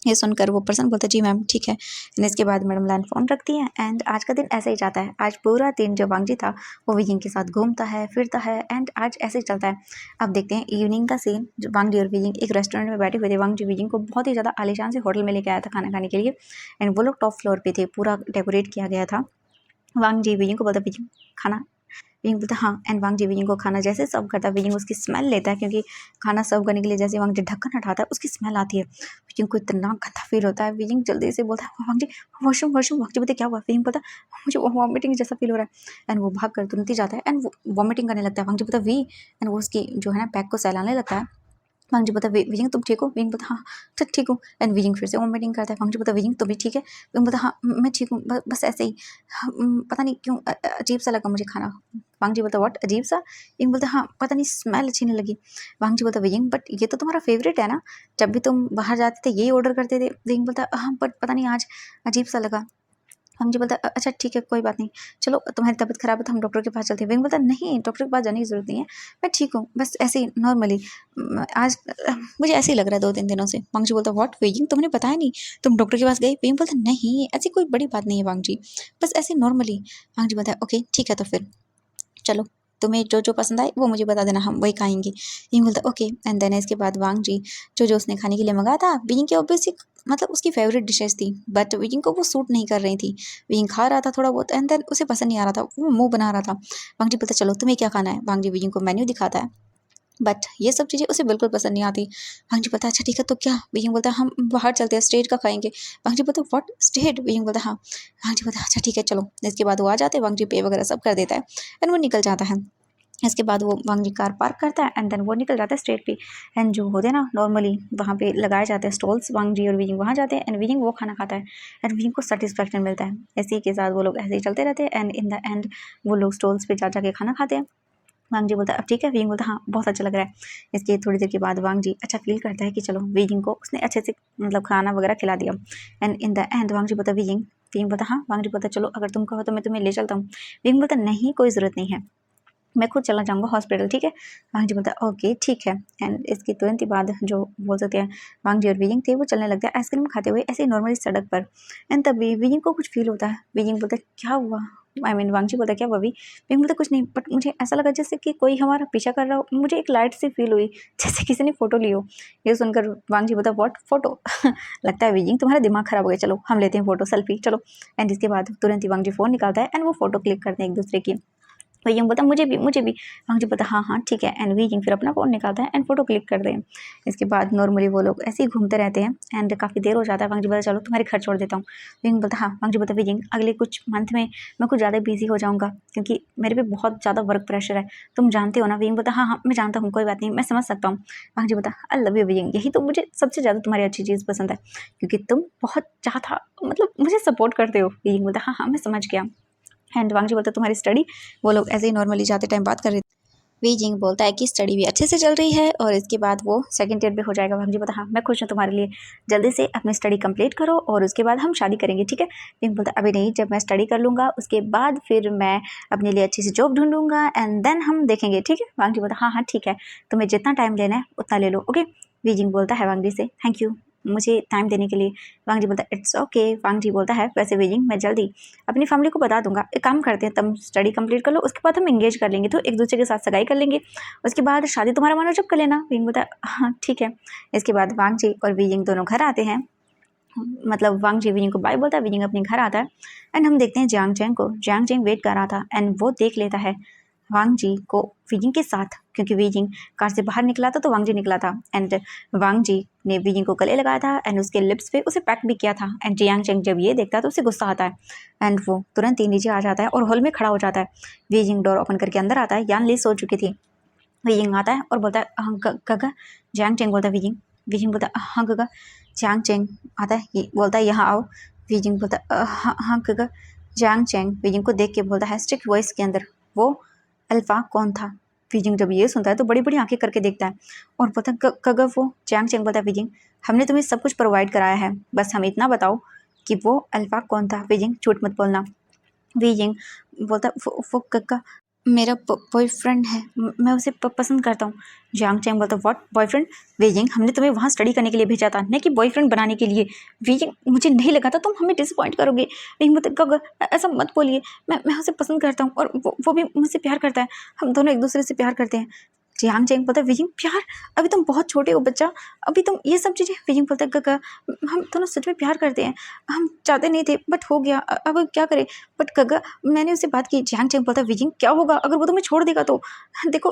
ये सुनकर वो पर्सन बोलता है जी मैम ठीक है। एंड इसके बाद मैडम लैन फ़ोन रखती हैं एंड आज का दिन ऐसे ही जाता है। आज पूरा दिन जो वांग जी था वो वियिंग के साथ घूमता है फिरता है एंड आज ऐसे ही चलता है। अब देखते हैं इवनिंग का सीन। जो वांग जी और वियिंग एक रेस्टोरेंट में बैठे हुए थे। वांग जी वियिंग को बहुत ही ज़्यादा आलीशान से होटल में लेके आया था खाना खाने के लिए एंड वो लोग टॉप फ्लोर पे थे, पूरा डेकोरेट किया गया था। वांग जी वियिंग को बोलता वियिंग खाना। वियिंग बोलता हाँ एंड वांग जी वियिंग को खाना जैसे सर्व करता है वियिंग उसकी स्मेल लेता है क्योंकि खाना सर्व करने के लिए जैसे वांग जी ढक्कन हटाता है उसकी स्मेल आती है। वियिंग को इतना गंदा फील होता है। वियिंग जल्दी से बोलता है वांग जी वॉशरूम वॉशरूम। वांग जी बोलते क्या हुआ? वियिंग बोलता मुझे वॉमिटिंग जैसा फील हो रहा है एंड वो भाग कर तुरंत ही जाता है एंड वो वॉमिटिंग करने लगता है। वांग जी बोलता वी एंड वो उसकी जो है ना बैग को सहलाने लगता है। वांग जी बोलता है वियिंग तुम ठीक हो? वियिंग बोलता हाँ ठीक हूँ एंड वियिंग फिर से वॉमिटिंग करता है। वांग जी बोलता वियिंग तुम भी ठीक है? वियिंग बोलता हाँ मैं ठीक हूँ, बस ऐसे ही पता नहीं क्यों अजीब सा लगा मुझे खाना। वांग जी बोलता व्हाट अजीब सा? वियिंग बोलता हाँ पता नहीं स्मेल अच्छी नहीं लगी। वांग जी बोलता वियिंग बट ये तो तुम्हारा फेवरेट है ना, जब भी तुम बाहर जाते थे यही ऑर्डर करते थे। वियिंग बोलता हाँ बट पता नहीं आज अजीब सा लगा। वांग जी बोलता अच्छा ठीक है कोई बात नहीं, चलो तुम्हारी तबीयत खराब है तो हम डॉक्टर के पास चलते हैं। वियिंग बोलता नहीं डॉक्टर के पास जाने की जरूरत नहीं है, मैं ठीक हूँ, बस ऐसे ही नॉर्मली आज मुझे ऐसे ही लग रहा है 2-3 दिनों से। वांग जी बोलता व्हाट वियिंग तुमने बताया नहीं, तुम डॉक्टर के पास गए? वियिंग बोलता नहीं ऐसी कोई बड़ी बात नहीं है वांग जी, बस ऐसे नॉर्मली। वांग जी बोलता ओके ठीक है तो फिर चलो तुम्हें जो जो पसंद आए वो मुझे बता देना, हम वही खाएंगे। वियिंग बोलता ओके एंड देन इसके बाद वांग जी जो जो उसने खाने के लिए मंगाया था वियिंग की ऑब्वियसली मतलब उसकी फेवरेट डिशेस थी बट वियिंग को वो सूट नहीं कर रही थी। वियिंग खा रहा था थोड़ा बहुत एंड देन उसे पसंद नहीं आ रहा था, वो मुंह बना रहा था। वांग जी बोलता चलो तुम्हें क्या खाना है? वांग जी वियिंग को मेन्यू दिखाता है बट ये सब चीज़ें उसे बिल्कुल पसंद नहीं आती। वांग जी बोलता अच्छा ठीक है तो क्या? वियिंग बोलता हम बाहर चलते हैं स्ट्रेट का खाएंगे। वांग जी बोलता व्हाट स्ट्रेट? वियिंग बोलता हाँ। वांग जी बोलता अच्छा ठीक है चलो। इसके बाद वो आ जाते हैं, वांग जी पे वगैरह सब कर देता है एंड वो निकल जाता है। इसके बाद वो वांग जी कार पार्क करता है एंड देन वो निकल जाता है स्ट्रेट पे। एंड जो होते हैं ना नॉर्मली वहाँ पे लगाए जाते हैं स्टॉल्स, वांग जी और वियिंग वहाँ जाते हैं एंड वियिंग वो खाना खाता है एंड वियिंग को सेटिस्फेक्शन मिलता है। इसी के साथ वो लोग ऐसे ही चलते रहते हैं एंड इन द एंड वो लोग स्टॉल्स पे जा के खाना खाते हैं। वांग जी बोलता है अब ठीक है। वीइंग बोलता है हाँ बहुत अच्छा लग रहा है। इसके थोड़ी देर के बाद वांग जी अच्छा फील करता है कि चलो वीइंग को उसने अच्छे से मतलब खाना वगैरह खिला दिया। एंड इन द एंड वांग जी बोलता वीइंग वीइंग बोलता हाँ। वांग जी बोलता चलो अगर तुम कहो तो मैं तुम्हें ले चलता हूँ। वीइंग बोलता नहीं कोई ज़रूरत नहीं है, मैं खुद चला जाऊँगा हॉस्पिटल, ठीक है। वांग जी बोलता है ओके ठीक है। एंड इसके तुरंत ही बाद जो बोल सकते हैं वांग जी और वीइंग थे वो चलने लगते हैं आइसक्रीम खाते हुए ऐसे ही नॉर्मली सड़क पर। एंड तभी वीइंग को कुछ फील होता है। वीइंग बोलता है क्या हुआ, आई मीन वांग जी बोलता है क्या हुआ वीइंग बोलता कुछ नहीं, बट मुझे ऐसा लगा जैसे कि कोई हमारा पीछा कर रहा हो, मुझे एक लाइट सी फील हुई जैसे किसी ने फोटो ली हो। ये सुनकर वांग जी बोलता व्हाट फोटो लगता है वीइंग तुम्हारा दिमाग खराब हो गया, चलो हम लेते हैं फोटो सेल्फी चलो। एंड इसके बाद तुरंत ही वांग जी फ़ोन निकालता है एंड वो फोटो क्लिक करते हैं एक दूसरे की। वीइंग बोलता मुझे भी वांग जी बोलता हाँ हाँ ठीक है। एंड वीइंग फिर अपना फ़ोन निकालता है एंड फोटो क्लिक करते हैं। इसके बाद नॉर्मली वो लोग ऐसे ही घूमते रहते हैं एंड काफ़ी देर हो जाता है। वांग जी बोलता चलो तुम्हारे घर छोड़ देता हूँ। वीइंग बोलता हाँ। वांग जी बोलता वीइंग अगले कुछ मंथ में मैं कुछ ज़्यादा बिजी हो जाऊँगा क्योंकि मेरे पे बहुत ज़्यादा वर्क प्रेशर है, तुम जानते हो ना। वीइंग बोलता हाँ हाँ मैं जानता हूँ कोई बात नहीं, मैं समझ सकता हूँ। वांग जी बोलता आई लव यू वीइंग, यही तो मुझे सबसे ज़्यादा तुम्हारी अच्छी चीज़ पसंद है क्योंकि तुम बहुत ज़्यादा मतलब मुझे सपोर्ट करते हो। वीइंग बोलता हाँ हाँ मैं समझ गया। एंड वांग जी बोलता तुम्हारी स्टडी, वो लोग ऐसे ही नॉर्मली जाते टाइम बात कर रहे थे। वीइंग बोलता है कि स्टडी भी अच्छे से चल रही है और इसके बाद वो सेकंड ईयर पे हो जाएगा। वांग जी बोलता हाँ मैं खुश हूँ तुम्हारे लिए, जल्दी से अपनी स्टडी कंप्लीट करो और उसके बाद हम शादी करेंगे, ठीक है। वीइंग बोलता अभी नहीं, जब मैं स्टडी कर लूँगा उसके बाद फिर मैं अपने लिए अच्छी सी जॉब ढूंढूंगा एंड देन हम देखेंगे, ठीक है। वांग जी बोलता हाँ हाँ ठीक है, तुम्हें जितना टाइम लेना है उतना ले लो, ओके। वीइंग बोलता है वांग जी से थैंक यू मुझे टाइम देने के लिए। वांग जी बोलता है इट्स ओके। वांग जी बोलता है वैसे वीइंग मैं जल्दी अपनी फैमिली को बता दूंगा, एक काम करते हैं तुम स्टडी कंप्लीट कर लो उसके बाद हम एंगेज कर लेंगे, तो एक दूसरे के साथ सगाई कर लेंगे, उसके बाद शादी तुम्हारा मानो जब कर लेना। वीइंग बोलता है हाँ ठीक है। इसके बाद वांग जी और वीइंग दोनों घर आते हैं, मतलब वांग जी वीइंग को बाय बोलता है, वीइंग अपने घर आता है एंड हम देखते हैं जियांग चैंग को। जियांग चैंग वेट कर रहा था एंड वो देख लेता है वांग जी को वीइंग के साथ, क्योंकि वीइंग कार से बाहर निकला था तो वांग जी निकला था। एंड वांग जी ने वीइंग को गले लगाया था एंड उसके लिप्स पे उसे पैक भी किया था। एंड जियांग चैंग जब ये देखता है तो उसे गुस्सा आता है एंड वो तुरंत ही नीचे आ जाता है और हॉल में खड़ा हो जाता है। वीइंग डोर ओपन करके अंदर आता है, यान ली सो चुकी थी। वीइंग आता है और बोलता है हाँ गगा। जियांग चैंग बोलता है वीइंग, वीइंग बोलता है हाँ गगा। जियांग चैंग आता है, ये बोलता है यहाँ आओ। वीइंग बोलता है हाँ हाँ गगा। जियांग चैंग वीइंग को देख के बोलता है स्ट्रिक्ट वॉइस के अंदर वो अल्फा कौन था। वीइंग जब ये सुनता है तो बड़ी बड़ी आंखें करके देखता है और बोलता है गगा वो। जियांग चैंग बोलता है वीइंग हमने तुम्हें सब कुछ प्रोवाइड कराया है, बस हमें इतना बताओ कि वो अल्फा कौन था। वीइंग झूठ मत बोलना। वीइंग बोलता वो गगा मेरा बॉयफ्रेंड है, मैं उसे पसंद करता हूँ। जियांग चैंग बोलता व्हाट बॉयफ्रेंड। वीइंग हमने तुम्हें वहाँ स्टडी करने के लिए भेजा था, न कि बॉयफ्रेंड बनाने के लिए। वीइंग मुझे नहीं लगा था तुम हमें डिसअपॉइंट करोगे। वीइंग बोलता गगा ऐसा मत बोलिए, मैं उसे पसंद करता हूँ और वो भी मुझसे प्यार करता है, हम दोनों एक दूसरे से प्यार करते हैं। जियांग चैंग बोलता वीइंग प्यार, अभी तुम बहुत छोटे हो बच्चा, अभी तुम ये सब चीज़ें। वीइंग बोलता गगा हम दोनों सच में प्यार करते हैं, हम चाहते नहीं थे बट हो गया, अब क्या करें। बट गगा मैंने उससे बात की। जियांग चैंग बोलता वीइंग क्या होगा अगर वो तुम्हें छोड़ देगा तो। देखो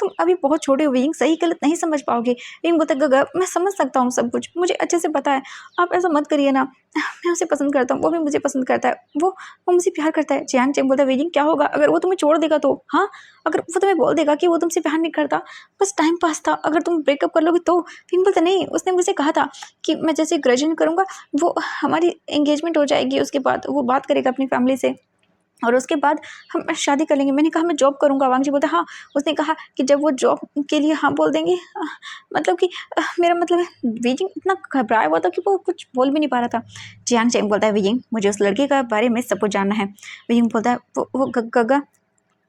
तुम अभी बहुत छोटे हो वीइंग, सही गलत नहीं समझ पाओगे। वीइंग बोलता गगा मैं समझ सकता हूँ सब कुछ, मुझे अच्छे से पता है, आप ऐसा मत करिए ना, मैं उसे पसंद करता हूँ, वो भी मुझे पसंद करता है, वो मुझसे प्यार करता है। जियांग चैंग बोलता वीइंग क्या होगा अगर वो तुम्हें छोड़ देगा तो। हाँ अगर वो तुम्हें बोल देगा कि वो तुमसे प्यार नहीं करता, बस टाइम पास था, अगर तुम ब्रेकअप कर लोगे तो। वीइंग बोलता नहीं, उसने मुझे कहा था कि मैं जैसे ग्रेजुएशन करूँगा वो हमारी एंगेजमेंट हो जाएगी, उसके बाद वो बात करेगा अपनी फैमिली से और उसके बाद हम शादी कर लेंगे। मैंने कहा मैं जॉब करूँगा। वांग जी बोलता हाँ, उसने कहा कि जब वो जॉब के लिए हाँ बोल देंगे, मतलब कि मेरा मतलब है। वीइंग इतना घबराया हुआ था कि वो कुछ बोल भी नहीं पा रहा था। जियांग चैंग बोलता है वीइंग मुझे उस लड़के के बारे में सब कुछ जानना है। वीइंग बोलता है वो गगा।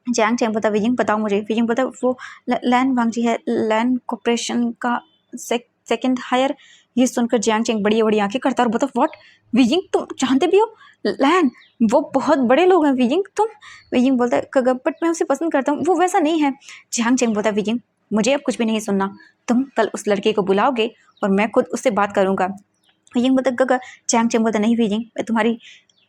जियांग चैंग बोलता वीइंग बताओ मुझे। वीइंग बोलता वो लैन वांग जी है, लैन कॉर्पोरेशन का सेकंड हायर। ये सुनकर जियांग चैंग बड़ी बड़ी आंखें करता और बोलता व्हाट। वीइंग तुम जानते भी हो लैन, वो बहुत बड़े लोग हैं वीइंग तुम। वीइंग बोलता है गगा बट मैं उसे पसंद करता हूँ, वो वैसा नहीं है। जियांग चैंग बोलता वीइंग मुझे अब कुछ भी नहीं सुनना, तुम कल उस लड़के को बुलाओगे और मैं खुद उससे बात करूँगा। वीइंग बोलता गगा। जियांग चैंग बोलता नहीं वीइंग मैं तुम्हारी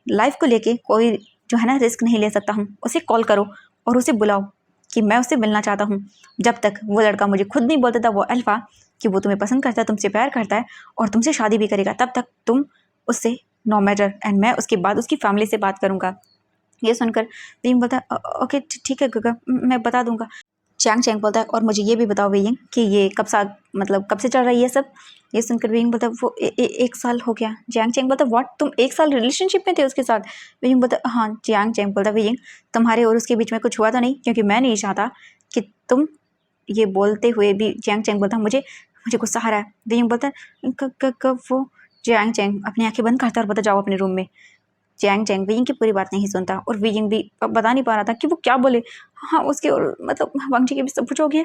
लाइफ को लेके कोई जो है ना रिस्क नहीं ले सकता हूँ, उसे कॉल करो और उसे बुलाओ कि मैं उससे मिलना चाहता हूँ। जब तक वो लड़का मुझे खुद नहीं बोलता था वो अल्फा कि वो तुम्हें पसंद करता है, तुमसे प्यार करता है और तुमसे शादी भी करेगा, तब तक तुम उससे नो मैटर, एंड मैं उसके बाद उसकी फैमिली से बात करूँगा। ये सुनकर वीइंग बोलता है ओके ठीक है गगा मैं बता दूंगा। जियांग चैंग बोलता है और मुझे ये भी बताओ वीइंग कि ये कब से चल रहा है ये सब। ये सुनकर वीइंग बोलता है वो एक साल हो गया। जियांग चैंग बोलता है व्हाट तुम एक साल रिलेशनशिप में थे उसके साथ। वीइंग बोलता है हाँ। जियांग चैंग बोलता है वीइंग तुम्हारे और उसके बीच में कुछ हुआ तो नहीं, क्योंकि मैं नहीं चाहता कि तुम ये बोलते हुए भी जियांग चेंग बोलता मुझे मुझे गुस्सा आ रहा है। वियिंग बोलता कब वो जियांग चेंग अपनी आंखें बंद करता और बोलता जाओ अपने रूम में। जियांग चेंग वियिंग की पूरी बात नहीं सुनता और वियिंग भी बता नहीं पा रहा था कि वो क्या बोले। हाँ उसके और मतलब वांग जी के भी सब कुछ हो गया।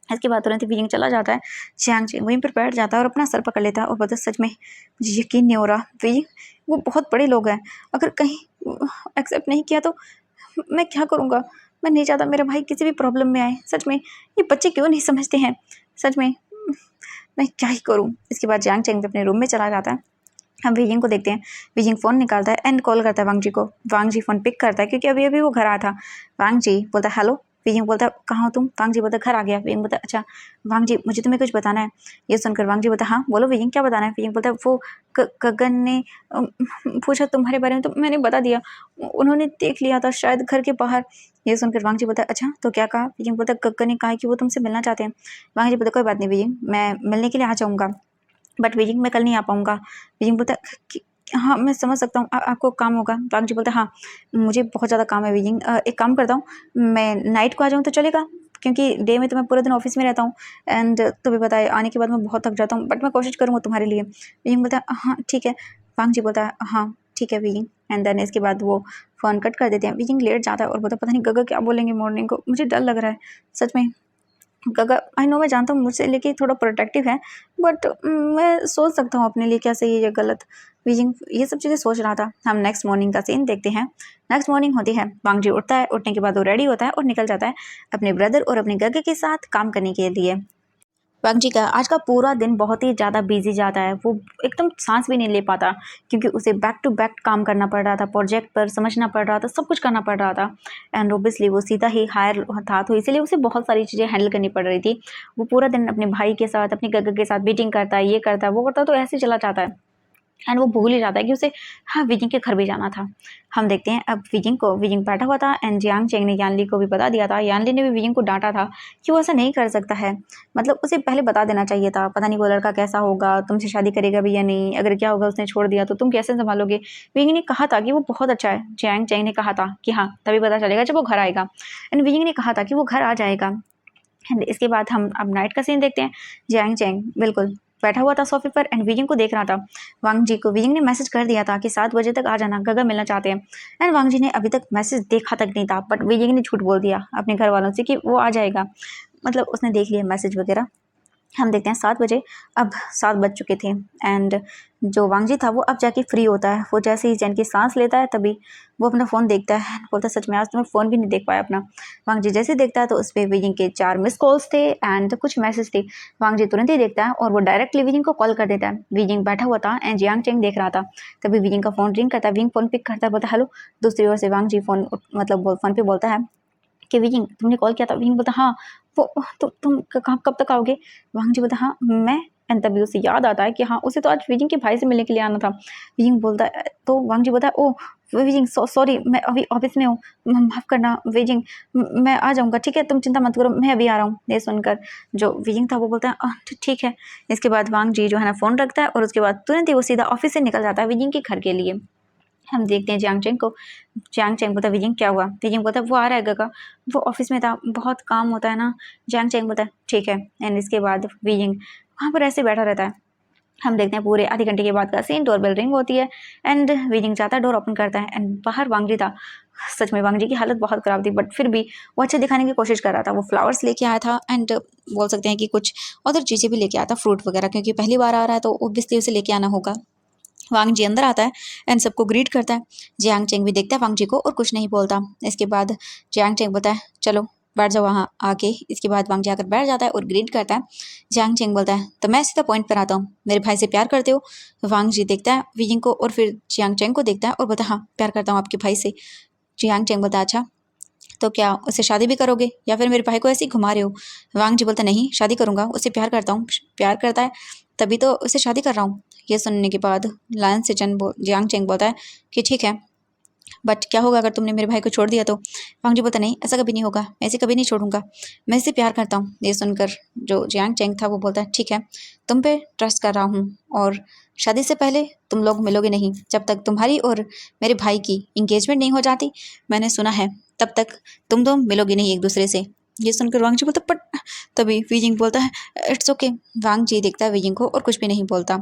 इसके बाद तुरंत वियिंग चला जाता है। जियांग चेंग वहीं पर बैठ जाता है और अपना सर पकड़ लेता है और बोलता सच में मुझे यकीन नहीं हो रहा वियिंग वो बहुत बड़े लोग हैं, अगर कहीं एक्सेप्ट नहीं किया तो मैं क्या करूँगा। मैं नहीं चाहता मेरा भाई किसी भी प्रॉब्लम में आए। सच में ये बच्चे क्यों नहीं समझते हैं। सच में मैं क्या ही करूँ। इसके बाद जियांग चेंग अपने रूम में चला जाता है। हम वियिंग को देखते हैं। वियिंग फ़ोन निकालता है एंड कॉल करता है वांग जी को। वांग जी फ़ोन पिक करता है क्योंकि अभी अभी वो घर आया था। वांग जी बोलता है हेलो। वियिंग बोलता है कहाँ हो तुम। वांग जी बोलता है घर आ गया। वियिंग बोलता है अच्छा वांग जी मुझे तुम्हें कुछ बताना है। ये सुनकर वांग जी बोलता है हाँ बोलो वियिंग क्या बताना है। वियिंग बोलता है वो गगन ने पूछा तुम्हारे बारे में तो मैंने बता दिया। उन्होंने देख लिया था शायद घर के बाहर। ये सुनकर वांग जी बोलता है अच्छा तो क्या कहा। वियिंग बोलता है गगन ने कहा कि वो तुमसे मिलना चाहते हैं। वांग जी बोलता कोई बात नहीं वियिंग मैं मिलने के लिए आ जाऊँगा बट वियिंग मैं कल नहीं आ पाऊँगा। वियिंग बोलता है हाँ मैं समझ सकता हूँ आपको काम होगा। वांग जी बोलता है हाँ मुझे बहुत ज़्यादा काम है वियिंग। एक काम करता हूँ मैं नाइट को आ जाऊँ तो चलेगा क्योंकि डे में तो मैं पूरा दिन ऑफिस में रहता हूँ एंड तुम्हें पता है आने के बाद मैं बहुत थक जाता हूँ बट मैं कोशिश करूँगा तुम्हारे लिए। वियिंग बोलता है हाँ ठीक है। वांग जी बोलता है हाँ ठीक है वियिंग एंड देन इसके बाद वो फ़ोन कट कर देते हैं। वियिंग लेट जाता है और बोलता पता नहीं गगा क्या बोलेंगे मॉर्निंग को, मुझे डर लग रहा है सच में। गगा आई नो मैं जानता हूँ मुझसे लेके थोड़ा प्रोटेक्टिव है बट मैं सोच सकता हूँ अपने लिए क्या सही है या गलत। वियिंग ये सब चीज़ें सोच रहा था। हम नेक्स्ट मॉर्निंग का सीन देखते हैं। नेक्स्ट मॉर्निंग होती है। वांग जी उठता है, उठने के बाद वो रेडी होता है और निकल जाता है अपने ब्रदर और अपने गगे के साथ काम करने के लिए। वांग जी का आज का पूरा दिन बहुत ही ज़्यादा बिजी जाता है। वो एकदम सांस भी नहीं ले पाता क्योंकि उसे बैक टू बैक काम करना पड़ रहा था, प्रोजेक्ट पर समझना पड़ रहा था, सब कुछ करना पड़ रहा था एंड ऑब्वियसली वो सीधा ही हायर था तो इसीलिए उसे बहुत सारी चीज़ें हैंडल करनी पड़ रही थी। वो पूरा दिन अपने भाई के साथ अपने गगे के साथ मीटिंग करता है, ये करता है वो करता है तो ऐसे ही चला जाता है एंड वो भूल ही जाता है कि उसे हाँ वियिंग के घर भी जाना था। हम देखते हैं अब वियिंग बैठा हुआ था एंड जियांग चेंग ने यानली को भी बता दिया था। यानली ने भी वियिंग को डांटा था कि वो ऐसा नहीं कर सकता है, मतलब उसे पहले बता देना चाहिए था। पता नहीं वो लड़का कैसा होगा, तुमसे शादी करेगा भी या नहीं, अगर क्या होगा उसने छोड़ दिया तो तुम कैसे संभालोगे। वियिंग ने कहा था कि वो बहुत अच्छा है। जियांग चेंग ने कहा था कि हाँ तभी पता चलेगा जब वो घर आएगा एंड वियिंग ने कहा था कि वो घर आ जाएगा। एंड इसके बाद हम अब नाइट का सीन देखते हैं। जियांग चेंग बिल्कुल बैठा हुआ था सोफे पर एंड वियिंग को देख रहा था। वांग जी को वियिंग ने मैसेज कर दिया था कि 7 बजे तक आ जाना, गगा मिलना चाहते हैं एंड वांग जी ने अभी तक मैसेज देखा तक नहीं था बट वियिंग ने झूठ बोल दिया अपने घर वालों से कि वो आ जाएगा, मतलब उसने देख लिया मैसेज वगैरह। हम देखते हैं 7 बजे, अब 7 बज चुके थे एंड जो वांग जी था वो अब जाके फ्री होता है। वो जैसे ही चैन की सांस लेता है तभी वो अपना फ़ोन देखता है, बोलता है सच में आज तो मैं फ़ोन भी नहीं देख पाया अपना। वांग जी जैसे ही देखता है तो उस पर वियिंग के 4 मिस कॉल्स थे एंड कुछ मैसेज थे। वांग जी तुरंत ही देखता है और वो डायरेक्टली वियिंग को कॉल कर देता है। वियिंग बैठा हुआ था एंड जियांग चेंग देख रहा था। तभी वियिंग का फ़ोन रिंग करता है, वियिंग फ़ोन पिक करता है, बोलता है हेलो। दूसरी ओर से वांग जी फ़ोन मतलब फ़ोन पे बोलता है कि वियिंग तुमने कॉल किया था। वियिंग बोलता हाँ वो तुम कब तक आओगे। वांग जी बोलता हाँ मैं, एंड तभी उसे याद आता है कि हाँ उसे तो आज वियिंग के भाई से मिलने के लिए आना था। वियिंग बोलता है तो वांग जी बोलता है ओ वियिंग सॉरी मैं अभी ऑफिस में हूँ, माफ़ करना वियिंग, मैं आ जाऊँगा ठीक है, तुम चिंता मत करो मैं अभी आ रहा हूँ। ये सुनकर जो वियिंग था वो बोलता है ठीक है। इसके बाद वांग जी जो है ना फ़ोन रखता है और उसके बाद तुरंत ही वो सीधा ऑफिस से निकल जाता है वियिंग के घर के लिए। हम देखते हैं जियांग चेंग को। जियांग चेंग बोलता है वियिंग क्या हुआ। वियिंग बोलता है वो आ रहा है गगा, वो ऑफिस में था, बहुत काम होता है ना। जियांग चेंग बोलता है ठीक है एंड इसके बाद वियिंग वहाँ पर ऐसे बैठा रहता है। हम देखते हैं पूरे आधे घंटे के बाद का सीन, डोरबेल रिंग होती है एंड वियिंग जाता है, डोर ओपन करता है एंड बाहर वांग जी था। सच में वांग जी की हालत बहुत ख़राब थी बट फिर भी वो अच्छे दिखाने की कोशिश कर रहा था। वो फ्लावर्स लेके आया था एंड बोल सकते हैं कि कुछ अदर चीज़ें भी लेके आया था, फ्रूट वगैरह, क्योंकि पहली बार आ रहा है तो ओब्वियसली उसे लेके आना होगा। वांग जी अंदर आता है एंड सबको ग्रीट करता है। जियांग चेंग भी देखता है वांग जी को और कुछ नहीं बोलता। इसके बाद जियांग चेंग बोलता है चलो बैठ जाओ वहाँ आके। इसके बाद वांग जी आकर बैठ जाता है और ग्रीट करता है। जियांग चेंग बोलता है तो मैं सीधा पॉइंट पर आता हूँ, मेरे भाई से प्यार करते हो। वांग जी देखता है वियिंग को और फिर जियांग चेंग को देखता है और बोलता है हाँ प्यार करता हूँ आपके भाई से। जियांग चेंग बोलता है अच्छा तो क्या उससे शादी भी करोगे या फिर मेरे भाई को ऐसे ही घुमा रहे हो। वांग जी बोलता नहीं शादी करूंगा, उससे प्यार करता हूँ, प्यार करता है तभी तो उससे शादी कर रहा हूँ। ये सुनने के बाद लायन से जियांग चेंग बोलता है कि ठीक है बट क्या होगा अगर तुमने मेरे भाई को छोड़ दिया तो। वांग जी बोलता नहीं ऐसा कभी नहीं होगा, मैं इसे कभी नहीं छोड़ूंगा, मैं इसे प्यार करता हूँ। ये सुनकर जो जियांग चेंग था वो बोलता है ठीक है तुम पे ट्रस्ट कर रहा हूँ और शादी से पहले तुम लोग मिलोगे नहीं जब तक तुम्हारी और मेरे भाई की इंगेजमेंट नहीं हो जाती। मैंने सुना है तब तक तुम दोनों मिलोगे नहीं एक दूसरे से। ये सुनकर वांग जी बोलता बट तभी वीजिंग बोलता है इट्स ओके। वांग जी देखता है वीजिंग को और कुछ भी नहीं बोलता।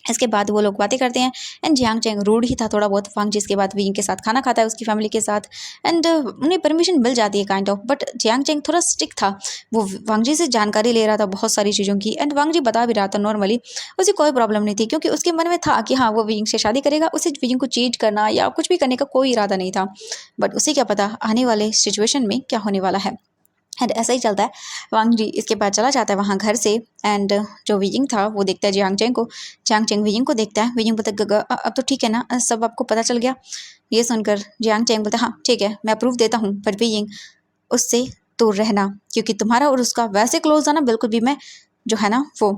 इसके बाद वो लोग बातें करते हैं एंड जियांग चैंग रूड ही था थोड़ा बहुत वांग जी इसके बाद वीइंग के साथ खाना खाता है उसकी फैमिली के साथ एंड उन्हें परमिशन मिल जाती है kind of but Jiang Cheng थोड़ा स्ट्रिक्ट था। वो वांग जी से जानकारी ले रहा था बहुत सारी चीज़ों की एंड वांग जी बता भी रहा था नॉर्मली। उसे कोई प्रॉब्लम नहीं थी क्योंकि उसके मन में था कि हाँ वो वीइंग से शादी करेगा, उसे वीइंग को चीट करना या कुछ भी करने का कोई इरादा नहीं था। बट उसे क्या पता आने वाले सिचुएशन में क्या होने वाला है। एंड ऐसा ही चलता है। वांग जी इसके बाद चला जाता है वहाँ घर से एंड जो वीजिंग था वो देखता है जियांग चेंग को। जियांग चेंग वीजिंग को देखता है। वीजिंग बोलता है गगा अब तो ठीक है ना, सब आपको पता चल गया। ये सुनकर जियांग चेंग बोलता है हाँ ठीक है मैं अप्रूव देता हूँ, पर वीजिंग उससे दूर रहना क्योंकि तुम्हारा और उसका वैसे क्लोज आना बिल्कुल भी मैं जो है ना वो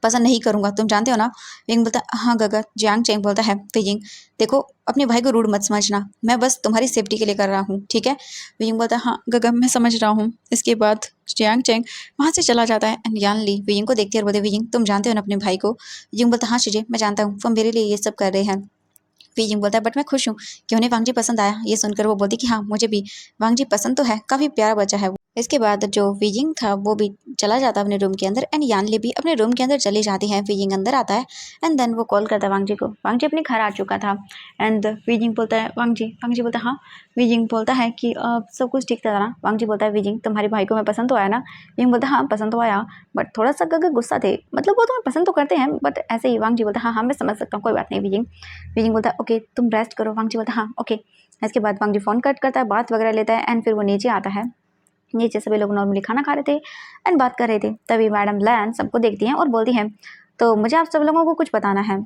पसंद नहीं करूँगा, तुम जानते हो ना। विंग बोलता है हाँ गगा। जियांग चेंग बोलता है विजिंग देखो अपने भाई को रूड मत समझना, मैं बस तुम्हारी सेफ्टी के लिए कर रहा हूँ ठीक है। विजिंग बोलता है हाँ गगा मैं समझ रहा हूँ। इसके बाद जियांग चेंग वहाँ से चला जाता है एंड यान ली विजिंग को देखती है और बोलते विजिंग तुम जानते हो ना अपने भाई को। विजिंग बोलता है हाँ शीजे मैं जानता हूँ, वो मेरे लिए ये सब कर रहे हैं। वीजिंग बोलता है बट मैं खुश हूँ कि उन्हें वांगजी पसंद आया। ये सुनकर वो बोलती कि हाँ मुझे भी वांगजी पसंद तो है, काफ़ी प्यारा बच्चा है वो। इसके बाद जो वीजिंग था वो भी चला जाता है अपने रूम के अंदर एंड यानली भी अपने रूम के अंदर चली जाती है। वीजिंग अंदर आता है एंड देन वो कॉल करता है वांगजी को। वांगजी अपने घर आ चुका था एंड वीजिंग बोलता है वांगजी। वांगजी बोलता है हाँ। वीजिंग बोलता है कि सब कुछ ठीक था ना। वांगजी बोलता है वीजिंग तुम्हारे भाई को मैं पसंद तो आया ना। वीजिंग बोलता है हाँ पसंद तो आया बट थोड़ा सा गगा गुस्सा थे, मतलब वो तुम्हें पसंद तो करते हैं बट ऐसे ही। वांगजी बोलता है हाँ हाँ मैं समझ सकता हूँ कोई बात नहीं वीजिंग। वीजिंग बोलता है ओके तुम रेस्ट करो। वांगजी बोलता है हाँ ओके। इसके बाद वांगजी फ़ोन कट करता है, बात वगैरह लेता है एंड फिर वो नीचे आता है। नीचे सभी लोग नॉर्मली खाना खा रहे थे एंड बात कर रहे थे। तभी मैडम लैन सबको देखती हैं और बोलती हैं तो मुझे आप सब लोगों को कुछ बताना है।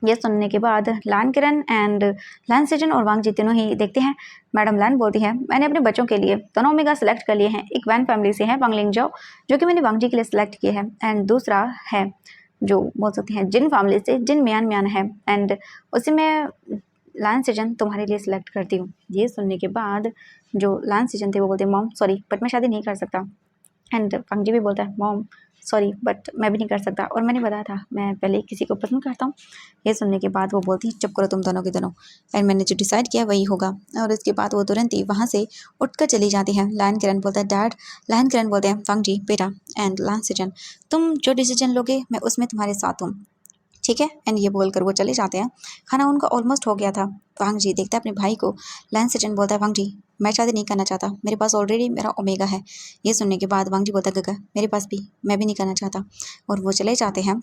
ये सुनने के बाद लान किरण एंड लान सेजन और वांग जी तीनों ही देखते हैं। मैडम लान बोलती है मैंने अपने बच्चों के लिए दोनों ओमेगा सेलेक्ट कर लिए हैं। एक वैन फैमिली से है वांगलिंग जाओ जो कि मैंने वांग जी के लिए सेलेक्ट किए हैं एंड दूसरा है जो बोल सकते हैं जिन फैमिली से जिन म्यान म्यान है एंड उसी में लान सीजन तुम्हारे लिए सिलेक्ट करती हूँ। ये सुनने के बाद जो लान सीजन थे वो बोलते हैं मॉम सॉरी बट मैं शादी नहीं कर सकता एंड फंगजी भी बोलता है मॉम सॉरी बट मैं भी नहीं कर सकता और मैंने बताया था मैं पहले किसी को पसंद करता हूँ। ये सुनने के बाद वो बोलती है चुप करो तुम दोनों के दोनों एंड मैंने जो डिसाइड किया वही होगा। और इसके बाद वो तुरंत ही वहाँ से उठकर चली जाती है। लायन किरण बोलता है डैड। लायन किरण बोलते हैं फंगजी बेटा एंड लान सीजन तुम जो डिसीजन लोगे मैं उसमें तुम्हारे साथ हूँ ठीक है। एंड ये बोलकर वो चले जाते हैं। खाना उनका ऑलमोस्ट हो गया था। वांग जी देखता है अपने भाई को। लैन सेजन बोलता है वांग जी मैं शादी नहीं करना चाहता, मेरे पास ऑलरेडी मेरा ओमेगा है। ये सुनने के बाद वांग जी बोलता है गगा मेरे पास भी, मैं भी नहीं करना चाहता। और वो चले जाते हैं।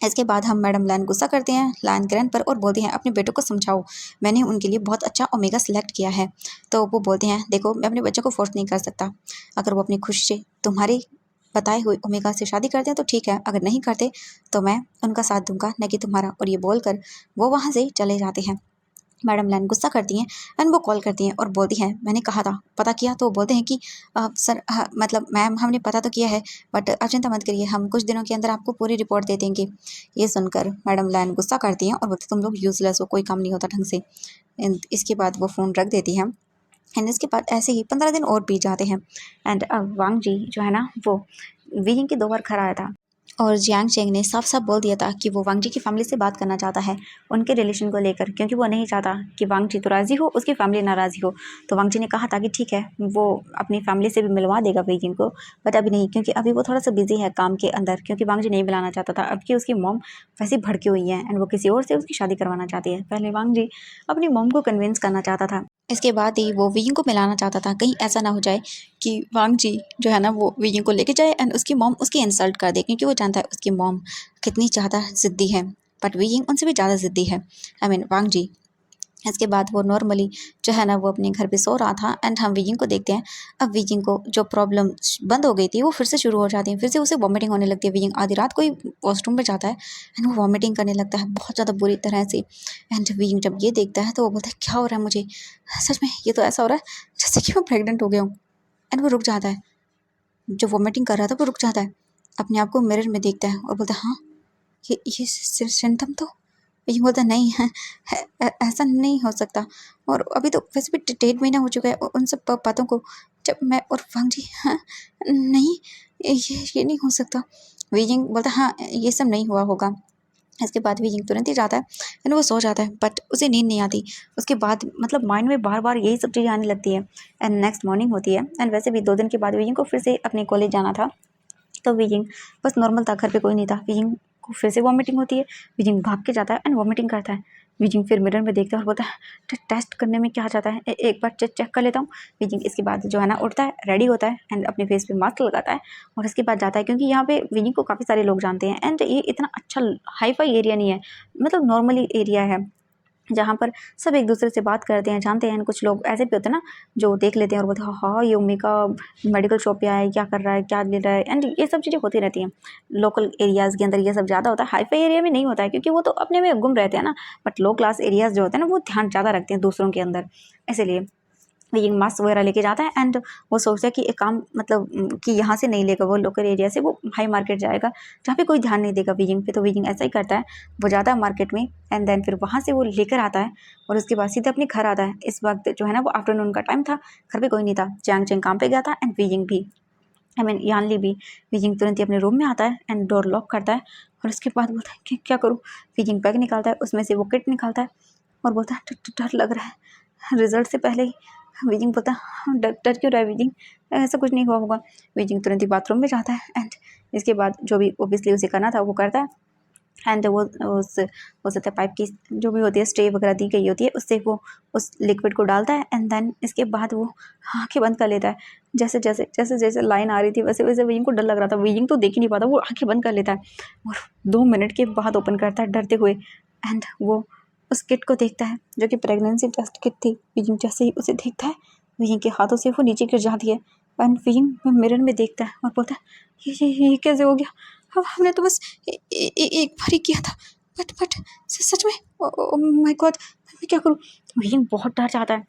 इसके बाद हम मैडम लैन गुस्सा करते हैं लैन ग्रैंड पर और बोलते हैं अपने बेटों को समझाओ, मैंने उनके लिए बहुत अच्छा ओमेगा सेलेक्ट किया है। तो वो बोलते हैं देखो मैं अपने बच्चों को फोर्स नहीं कर सकता, अगर वो अपनी खुशी से तुम्हारी बताए हुए ओमेगा से शादी करते हैं तो ठीक है, अगर नहीं करते तो मैं उनका साथ दूंगा न कि तुम्हारा। और ये बोलकर वो वहाँ से चले जाते हैं। मैडम लैन गुस्सा करती हैं एंड वो कॉल करती हैं और बोलती हैं मैंने कहा था पता किया। तो वो बोलते हैं कि सर मतलब मैम हमने पता तो किया है बट आप चिंता मत करिए, हम कुछ दिनों के अंदर आपको पूरी रिपोर्ट दे देंगे। ये सुनकर मैडम लैन गुस्सा करती हैं और बोलती तुम लोग यूजलेस हो, कोई काम नहीं होता ढंग से। इसके बाद वो फ़ोन रख देती हैं एंड इसके बाद ऐसे ही 15 दिन और बीत जाते हैं एंड अब वांग जी जो है ना वो वीजिंग की 2 बार घर आया था और जियांग चेंग ने साफ साफ बोल दिया था कि वो वांग जी की फैमिली से बात करना चाहता है उनके रिलेशन को लेकर, क्योंकि वो नहीं चाहता कि वांग जी तो राज़ी हो उसकी फैमिली नाराज़ी हो। तो वांग जी ने कहा था कि ठीक है वो अपनी फैमिली से भी मिलवा देगा वीजिंग को, बट अभी नहीं क्योंकि अभी वो थोड़ा सा बिजी है काम के अंदर, क्योंकि वांग जी नहीं बुलाना चाहता था। अब कि उसकी मॉम वैसे भड़की हुई है एंड वो किसी और से उसकी शादी करवाना चाहती है। पहले वांग जी अपनी मॉम को कन्विंस करना चाहता था, इसके बाद ही वो वीजिंग को मिलाना चाहता था। कहीं ऐसा ना हो जाए कि वांग जी जो है ना वो वीजिंग को लेके जाए एंड उसकी मॉम उसकी इंसल्ट कर दे, क्योंकि वो जानता है उसकी मॉम कितनी ज़्यादा ज़िद्दी है। बट वीजिंग उनसे भी ज़्यादा ज़िद्दी है, आई मीन वांग जी। इसके बाद वो नॉर्मली जो है ना वो अपने घर पे सो रहा था एंड हम वीजिंग को देखते हैं। अब वीजिंग को जो प्रॉब्लम बंद हो गई थी वो फिर से शुरू हो जाती है, फिर से उसे वॉमिटिंग होने लगती है। वीजिंग आधी रात को ही वॉशरूम में जाता है एंड वो वॉमिटिंग करने लगता है बहुत ज़्यादा बुरी तरह से। एंड वीजिंग जब ये देखता है तो वो बोलता है क्या हो रहा है मुझे, सच में ये तो ऐसा हो रहा है जैसे कि मैं प्रेग्नेंट हो गया हूँ। एंड वो रुक जाता है, जो वॉमिटिंग कर रहा था वो रुक जाता है, अपने आप को मिरर में देखता है और बोलता है हाँ ये सिम्टम तो। ये बोलता नहीं है, ऐसा नहीं हो सकता। और अभी तो वैसे भी 1.5 महीना हो चुका है उन सब बातों को, जब मैं और वांग जी हाँ नहीं ये नहीं हो सकता। वीजिंग बोलता हाँ ये सब नहीं हुआ होगा, इसके बाद वीजिंग तुरंत ही जाता है एंड वो सो जाता है, बट उसे नींद नहीं आती। उसके बाद मतलब माइंड में बार बार यही सब चीज़ें आने लगती है। एंड नेक्स्ट मॉर्निंग होती है एंड वैसे भी 2 दिन के बाद वीजिंग को फिर से अपने कॉलेज जाना था। तो वीजिंग बस नॉर्मल था, घर पे कोई नहीं था। वीजिंग को फिर से वॉमिटिंग होती है। वीजिंग भाग के जाता है एंड वॉमिटिंग करता है। वीजिंग फिर मिरर में देखता है और बोलता है टेस्ट करने में क्या जाता है, एक बार चेक कर लेता हूँ। वीजिंग इसके बाद जो है ना उठता है, रेडी होता है एंड अपने फेस पे मास्क लगाता है और इसके बाद जाता है, क्योंकि यहाँ पे वीजिंग को काफ़ी सारे लोग जानते हैं एंड ये इतना अच्छा हाई फाई एरिया नहीं है, मतलब नॉर्मली एरिया है जहाँ पर सब एक दूसरे से बात करते हैं, जानते हैं। कुछ लोग ऐसे भी होते हैं ना जो देख लेते हैं और बोलते हैं हाँ ये उम्मी का मेडिकल शॉप पे आया है, क्या कर रहा है, क्या ले रहा है, एंड ये सब चीज़ें होती रहती हैं। लोकल एरियाज़ के अंदर ये सब ज़्यादा होता है, हाईफाई एरिया में नहीं होता है, क्योंकि वो तो अपने में गुम रहते हैं ना। बट लो क्लास एरियाज़ जो होते हैं ना वो ध्यान ज़्यादा रखते हैं दूसरों के अंदर, इसीलिए ये मास्क वगैरह लेके जाता है एंड वो सोचता है कि एक काम मतलब कि यहाँ से नहीं लेगा, वो लोकल एरिया से वो हाई मार्केट जाएगा जहाँ पे कोई ध्यान नहीं देगा वीजिंग पे। तो वीजिंग ऐसा ही करता है, वो जाता है मार्केट में एंड देन फिर वहाँ से वो लेकर आता है और उसके बाद सीधे अपने घर आता है। इस वक्त जो है ना वो आफ्टरनून का टाइम था, घर पे कोई नहीं था, चैंग चैंग काम पे गया था एंड वीजिंग भी, आई मीन यानली भी। वीजिंग तुरंत ही अपने रूम में आता है एंड डोर लॉक करता है और उसके बाद बोलता है कि क्या करूँ। वीजिंग बैग निकालता है, उसमें से वो किट निकालता है और बोलता है डर लग रहा है रिजल्ट से पहले ही। वीजिंग बोलता है डर डर क्यों रहा है वीजिंग, ऐसा कुछ नहीं हुआ होगा। वीजिंग तुरंत ही बाथरूम में जाता है एंड इसके बाद जो भी ओबियसली उसे करना था वो करता है एंड वो उस हो सकता है पाइप की जो भी होती है स्टे वगैरह दी गई होती है उससे वो उस लिक्विड को डालता है एंड देन इसके बाद वो आंखें बंद कर लेता है। जैसे जैसे जैसे जैसे लाइन आ रही थी वैसे वैसे वीजिंग को डर लग रहा था, वीजिंग तो देख ही नहीं पाता, वो आंखें बंद कर लेता है और 2 मिनट के बाद ओपन करता है डरते हुए एंड वो उस किट को देखता है जो कि प्रेगनेंसी टेस्ट किट थी। वीजिंग जैसे ही उसे देखता है वीजिंग के हाथों से वो नीचे गिर जाती है एंड वीजिंग मिरर में देखता है और बोलता है ये कैसे हो गया, हमने तो बस एक बार ही किया था, बट सच में ओ माय गॉड मैं क्या करूँ। वीजिंग बहुत डर जाता है,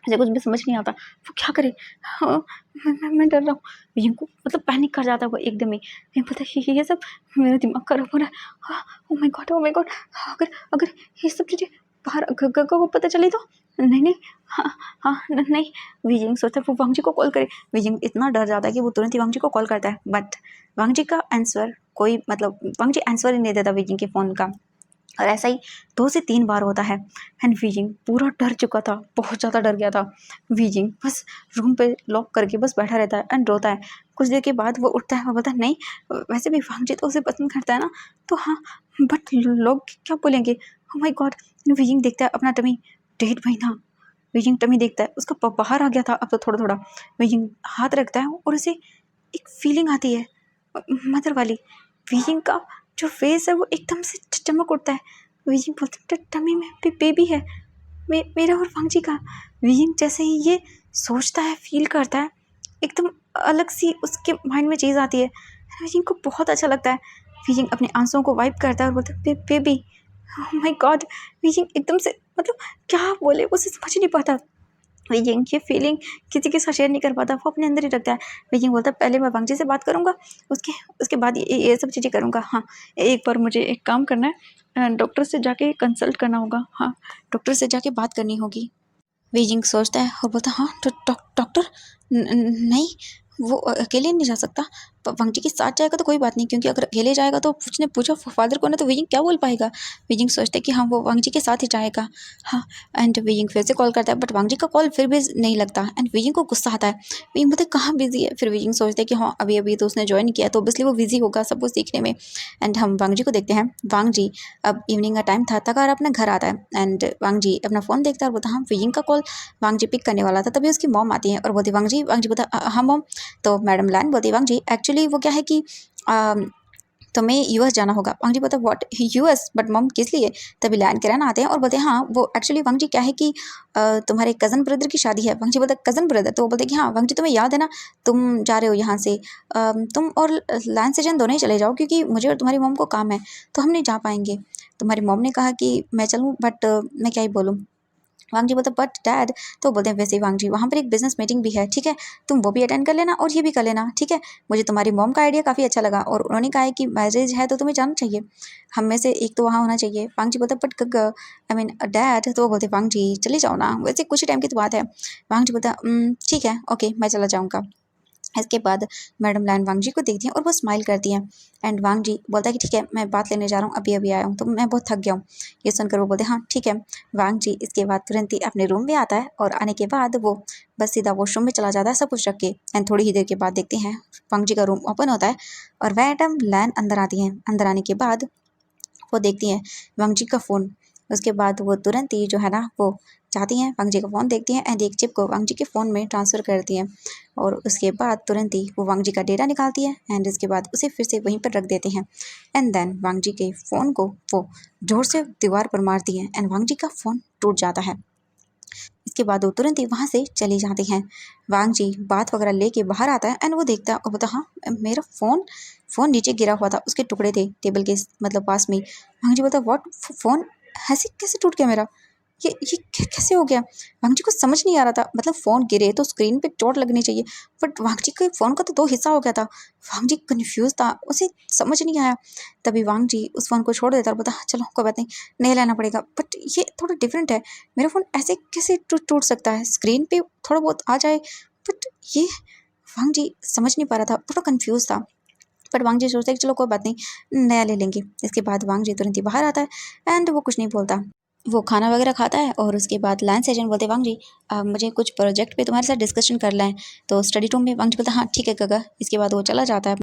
मुझे कुछ भी समझ नहीं आता वो क्या करे। हाँ, मैं डर रहा हूँ। वीजिंग को मतलब पैनिक कर जाता है वो एकदम ही, नहीं पता ये सब मेरा दिमाग खराब हो रहा है। हाँ, ओ माय गॉड अगर अगर ये सब चीज़ें बाहर गग्गा को पता चली तो नहीं नहीं। हाँ हाँ नहीं। वीजिंग सोचता है वो वांगजी को कॉल करे। वीजिंग इतना डर जाता है कि वो तुरंत ही वांगजी को कॉल करता है, बट वांगजी का आंसर कोई मतलब वांगजी आंसर ही नहीं देता वीजिंग के फ़ोन का। और ऐसा ही 2 से 3 बार होता है एंड वीजिंग पूरा डर चुका था, बहुत ज़्यादा डर गया था। वीजिंग बस रूम पे लॉक करके बस बैठा रहता है एंड रोता है। कुछ देर के बाद वो उठता है और बोलता है नहीं वैसे भी वांगजी तो उसे पसंद करता है ना, तो हाँ बट लोग क्या बोलेंगे। Oh my God. वीजिंग देखता है अपना टमी, 1.5 महीना। वीजिंग टमी देखता है उसका बाहर आ गया था अब तो थोड़ा थोड़ा। वीजिंग हाथ रखता है और उसे एक फीलिंग आती है मदर वाली। वीजिंग का जो फेस है वो एकदम से चमक उठता है। वीजिंग बोलता है टमी में बेबी है मेरा और वांगजी का। वीजिंग जैसे ही ये सोचता है फील करता है एकदम अलग सी उसके माइंड में चीज़ आती है। वीजिंग को बहुत अच्छा लगता है। वीजिंग अपने आंसुओं को वाइप करता है और बोलता है baby. Oh my God. Wheezing एकदम से मतलब क्या बोले उसे समझ नहीं पाता। वीजिंग ये फीलिंग किसी के साथ शेयर नहीं कर पाता, वो अपने अंदर ही रखता है। वीजिंग बोलता है पहले मैं वांगजी से बात करूँगा, उसके उसके बाद ये सब चीज़ें करूँगा। हाँ एक बार मुझे एक काम करना है, डॉक्टर से जाके कंसल्ट करना होगा। हाँ डॉक्टर से जाके बात करनी होगी। वीजिंग सोचता है और बोलता है हाँ डॉक्टर नहीं वो अकेले नहीं जा सकता, वांगजी के साथ जाएगा तो कोई बात नहीं, क्योंकि अगर अकेले जाएगा तो उसने पूछा फादर कौन है तो वीजिंग क्या बोल पाएगा। वीजिंग सोचता है कि हाँ वो वांगजी के साथ ही जाएगा। हाँ एंड वीजिंग फिर से कॉल करता है बट वांगजी का कॉल फिर भी नहीं लगता एंड वीजिंग को गुस्सा आता है। वीजिंग बोलता है कहाँ बिजी है। फिर वीजिंग सोचता है कि हाँ अभी अभी तो उसने ज्वाइन किया तो ऑब्वियसली वो बिजी होगा सब कुछ सीखने में। एंड हम वांगजी को देखते हैं। वांगजी अब इवनिंग का टाइम था, तकार अपने घर आता है एंड वांगजी अपना फ़ोन देखता है और बोलता हाँ वीजिंग का कॉल वांगजी पिक करने वाला था। तभी उसकी मॉम आती है और बोलती वांगजी बोलता हाँ मॉम। तो मैडम लैन बोलती वांगजी एक्चुअली वो क्या है कि तुम्हें यूएस जाना होगा। वांगजी बोलता व्हाट यूएस, बट मॉम किस लिए। तभी लैन के रहना आते हैं और बोलते हैं हाँ वो एक्चुअली वांगजी क्या है कि तुम्हारे कज़न ब्रदर की शादी है। वांगजी बोलता कज़न ब्रदर, तो वो बोलते कि हाँ वांगजी तुम्हें याद है ना तुम जा रहे हो यहाँ से, तुम और लैन सेजन दोनों ही चले जाओ क्योंकि मुझे और तुम्हारी मॉम को काम है तो हम नहीं जा पाएंगे। तुम्हारी मॉम ने कहा कि मैं चलूँ बट मैं क्या ही बोलूँ। वांगजी बोलता बट डैड, तो बोलते हैं वैसे ही वांगजी वहाँ पर एक बिजनेस मीटिंग भी है, ठीक है तुम वो भी अटेंड कर लेना और ये भी कर लेना, ठीक है। मुझे तुम्हारी मॉम का आइडिया काफ़ी अच्छा लगा और उन्होंने कहा है कि मैरिज है तो तुम्हें जाना चाहिए, हम में से एक तो वहाँ होना चाहिए। वांगजी बोलता बट आई मीन डैड, तो वो बोलते वांगजी चले जाओ ना, वैसे कुछ ही टाइम की तो बात है। वांगजी बोलता ठीक है ओके मैं चला जाऊँगा। इसके बाद मैडम लैन वांग जी को देखती हैं और वो स्माइल करती हैं। एंड वांग जी बोलता है कि ठीक है, मैं बात लेने जा रहा हूँ, अभी अभी आया हूँ, तो मैं बहुत थक गया हूँ। ये सुनकर वो बोलते हैं हाँ ठीक है। वांग जी इसके बाद तुरंत ही अपने रूम में आता है और आने के बाद वो बस सीधा वॉशरूम में चला जाता है सब कुछ रख के। एंड थोड़ी ही देर के बाद देखते हैं वांग जी का रूम ओपन होता है और मैडम लैन अंदर आती हैं। अंदर आने के बाद वो देखती हैं वांग जी का फ़ोन। उसके बाद वो तुरंत ही जो है ना वो जाती हैं, वांग जी का फ़ोन देखती हैं एंड एक चिप को वांग जी के फ़ोन में ट्रांसफ़र करती हैं। और उसके बाद तुरंत ही वो वांग जी का डेटा निकालती है एंड उसके बाद उसे फिर से वहीं पर रख देते हैं। एंड देन वांग जी के फ़ोन को वो ज़ोर से दीवार पर मारती हैं एंड वांग जी का फ़ोन टूट जाता है। इसके बाद वो तुरंत ही वहाँ से चली जाती हैं। वांग जी बात वगैरह लेके बाहर आता है एंड वो देखता है और बोलता हाँ मेरा फ़ोन नीचे गिरा हुआ था, उसके टुकड़े थे टेबल के मतलब पास में ही। वांग जी बोलता व्हाट, फ़ोन ऐसे कैसे टूट गया मेरा, ये कैसे हो गया। वांग जी को समझ नहीं आ रहा था, मतलब फ़ोन गिरे तो स्क्रीन पे चोट लगनी चाहिए, बट वांग जी के फ़ोन का तो 2 हिस्सा हो गया था। वांग जी कन्फ्यूज़ था, उसे समझ नहीं आया। तभी वांग जी उस फ़ोन को छोड़ देता और बोलता हाँ, चलो कोई बात नहीं, नया लेना पड़ेगा। बट ये थोड़ा डिफरेंट है, मेरा फ़ोन ऐसे कैसे टूट सकता है, स्क्रीन पे थोड़ा बहुत आ जाए, बट ये वांग जी समझ नहीं पा रहा था, थोड़ा कन्फ्यूज़ था। बट वांग जी सोचता है कि चलो कोई बात नहीं, नया ले लेंगे। इसके बाद वांग जी तुरंत ही बाहर आता है एंड वो कुछ नहीं बोलता। वो खाना वगैरह खाता है और उसके बाद लंच सेशन बोलते हैं वांग जी मुझे कुछ प्रोजेक्ट पे तुम्हारे साथ डिस्कशन करना है। तो स्टडी रूम में वांग जी बोलता है हाँ ठीक है काका। इसके बाद वो चला जाता है।